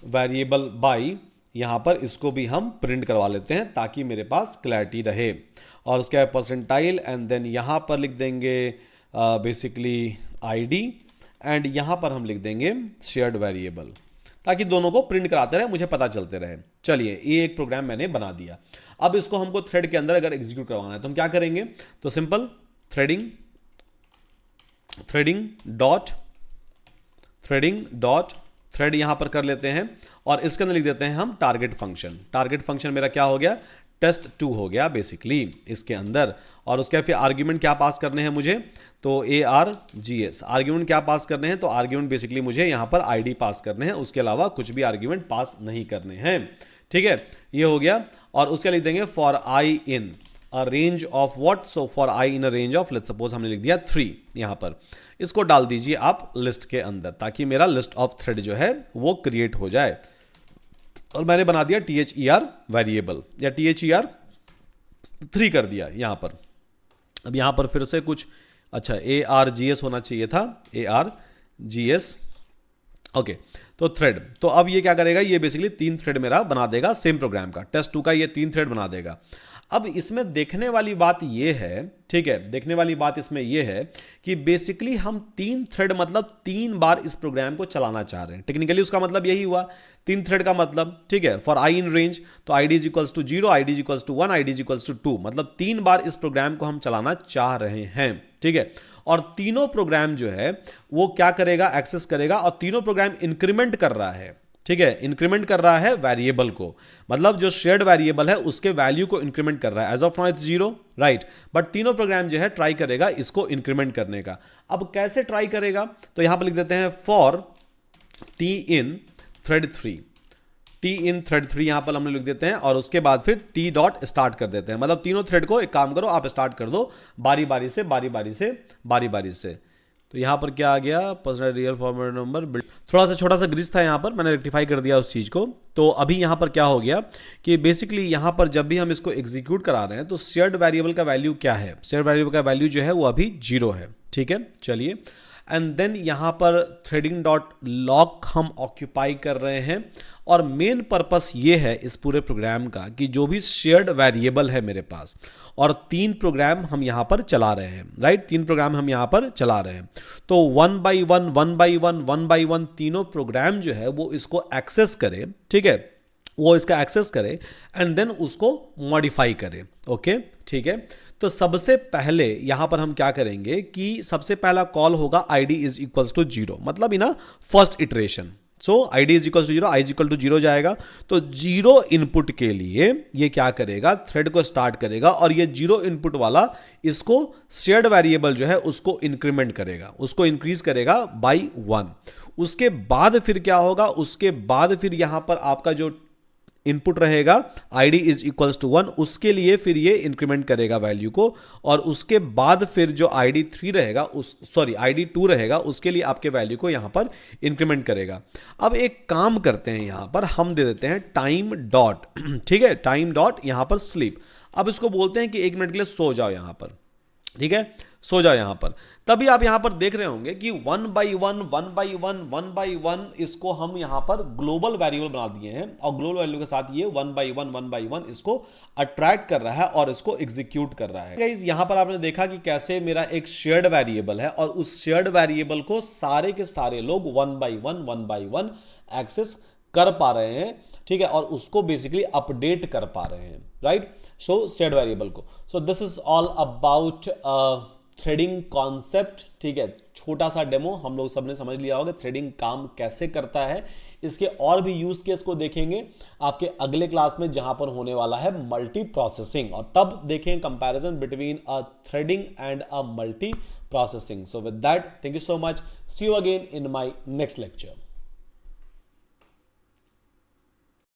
variable by, यहां पर इसको भी हम प्रिंट करवा लेते हैं ताकि मेरे पास क्लैरिटी रहे। और उसके बाद परसेंटाइल, एंड देन यहां पर लिख देंगे बेसिकली आईडी, एंड यहां पर हम लिख देंगे शेयर्ड वेरिएबल, ताकि दोनों को प्रिंट कराते रहे, मुझे पता चलते रहे। चलिए, ये एक प्रोग्राम मैंने बना दिया। अब इसको हमको थ्रेड के अंदर अगर एग्जीक्यूट करवाना है तो हम क्या करेंगे, तो सिंपल थ्रेडिंग डॉट थ्रेड यहां पर कर लेते हैं, और इसके अंदर लिख देते हैं हम टारगेट फंक्शन। टारगेट फंक्शन मेरा क्या हो गया, test2 हो गया बेसिकली इसके अंदर। और उसके फिर आर्ग्यूमेंट क्या पास करने हैं मुझे, तो ARGS आर्ग्यूमेंट क्या पास करने हैं, तो आर्ग्यूमेंट बेसिकली मुझे यहां पर आईडी पास करने हैं, उसके अलावा कुछ भी आर्ग्यूमेंट पास नहीं करने हैं, ठीक है, ये हो गया। और उसके लिख देंगे for I in a range of what, so for I in a range of, let's suppose हमने लिख दिया 3 यहां पर। इसको डाल दीजिए आप लिस्ट के अंदर ताकि मेरा लिस्ट ऑफ थ्रेड जो है वो क्रिएट हो जाए। और मैंने बना दिया THER वेरिएबल, या THER3 कर दिया यहां पर। अब यहां पर फिर से कुछ अच्छा ARGS होना चाहिए था, ARGS, ओके, तो थ्रेड। तो अब ये क्या करेगा, ये बेसिकली 3 थ्रेड मेरा बना देगा सेम प्रोग्राम का, test2 का ये 3 थ्रेड बना देगा। अब इसमें देखने वाली बात ये है, ठीक है, देखने वाली बात इसमें ये है कि बेसिकली हम 3 थ्रेड मतलब 3 बार इस प्रोग्राम को चलाना चाह रहे हैं। टेक्निकली उसका मतलब यही हुआ 3 थ्रेड का मतलब, ठीक है, फॉर आई इन रेंज, तो ID is equals to 0, ID is equals to 1, ID is equals to 2, मतलब 3 बार इस प्रोग्राम को हम चलाना चाह रहे हैं, ठीक है। और तीनों प्रोग्राम जो है वो क्या करेगा, एक्सेस करेगा, और तीनों प्रोग्राम इंक्रीमेंट कर रहा है, ठीक है, इंक्रीमेंट कर रहा है वेरिएबल को, मतलब जो शेयर्ड वेरिएबल है उसके वैल्यू को इंक्रीमेंट कर रहा है। As of now it's 0, right, but तीनों प्रोग्राम जो है ट्राई करेगा इसको इंक्रीमेंट करने का। अब कैसे ट्राई करेगा, तो यहां पर लिख देते हैं फॉर टी इन थ्रेड 3 यहां पर हमने लिख देते हैं, और उसके बाद फिर टी डॉट स्टार्ट कर देते हैं। मतलब तीनों थ्रेड को एक काम करो, आप स्टार्ट कर दो बारी बारी से। तो यहां पर क्या आ गया, पर्सनल रियल फॉर्मेट नंबर, थोड़ा सा छोटा सा ग्रीस था यहां पर, मैंने रेक्टिफाई कर दिया उस चीज को। तो अभी यहां पर क्या हो गया कि बेसिकली यहां पर जब भी हम इसको एग्जीक्यूट करा रहे हैं तो शेयर्ड वेरिएबल का वैल्यू क्या है, शेयर्ड वेरिएबल का वैल्यू जो है वो अभी 0 है, ठीक है। चलिए, एंड देन यहां पर थ्रेडिंग डॉट लॉक हम ऑक्यूपाई कर रहे हैं, और मेन पर्पस ये है इस पूरे प्रोग्राम का कि जो भी शेयर्ड वेरिएबल है मेरे पास, और 3 प्रोग्राम हम यहां पर चला रहे हैं, राइट, 3 प्रोग्राम हम यहां पर चला रहे हैं। तो 1 बाई 1 तीनों प्रोग्राम जो है वो इसको एक्सेस करे, ठीक है, वो इसका एक्सेस करे, एंड देन उसको मॉडिफाई करे, ओके, ठीक है। तो सबसे पहले यहां पर हम क्या करेंगे कि सबसे पहला कॉल होगा आईडी इज इक्वल्स टू 0, मतलब in first iteration, so I D is equal to zero, I is equal to zero जाएगा। तो जीरो इनपुट के लिए ये क्या करेगा, थ्रेड को स्टार्ट करेगा और ये जीरो इनपुट वाला इसको शेयर्ड वेरिएबल जो है उसको इंक्रीमेंट करेगा, उसको इंक्रीज करेगा बाई 1। उसके बाद फिर क्या होगा, उसके बाद फिर यहां पर आपका जो इनपुट रहेगा id इज इक्वल्स टू 1, उसके लिए फिर ये इंक्रीमेंट करेगा वैल्यू को, और उसके बाद फिर जो id3 रहेगा id2 रहेगा उसके लिए आपके वैल्यू को यहां पर इंक्रीमेंट करेगा। अब एक काम करते हैं, यहां पर हम दे देते हैं टाइम डॉट, ठीक है, टाइम डॉट यहां पर स्लीप। अब इसको बोलते हैं कि 1 मिनट के लिए सो जाओ यहां पर, ठीक है, सो जाओ यहां पर। तभी आप यहां पर देख रहे होंगे कि 1 बाई 1 इसको हम यहां पर ग्लोबल वेरिएबल बना दिए हैं, और ग्लोबल वैल्यू के साथ ये 1 बाई 1 इसको अट्रैक्ट कर रहा है और इसको एग्जीक्यूट कर रहा है। गाइस यहां पर आपने देखा कि कैसे मेरा एक शेयर्ड वेरिएबल है और उस शेयर्ड वेरिएबल को सारे के सारे लोग 1 बाई 1 एक्सेस कर पा रहे हैं, ठीक है, और उसको बेसिकली अपडेट कर पा रहे हैं, राइट। सो शेयर्ड वेरिएबल को, so this is all about threading concept, ठीक है। छोटा सा डेमो, हम लोग सबने समझ लिया होगा थ्रेडिंग काम कैसे करता है। इसके और भी यूज केस को देखेंगे आपके अगले क्लास में, जहां पर होने वाला है मल्टी प्रोसेसिंग, और तब देखें comparison between a threading and a multi processing. So with that, thank you so much, see you again in my next lecture.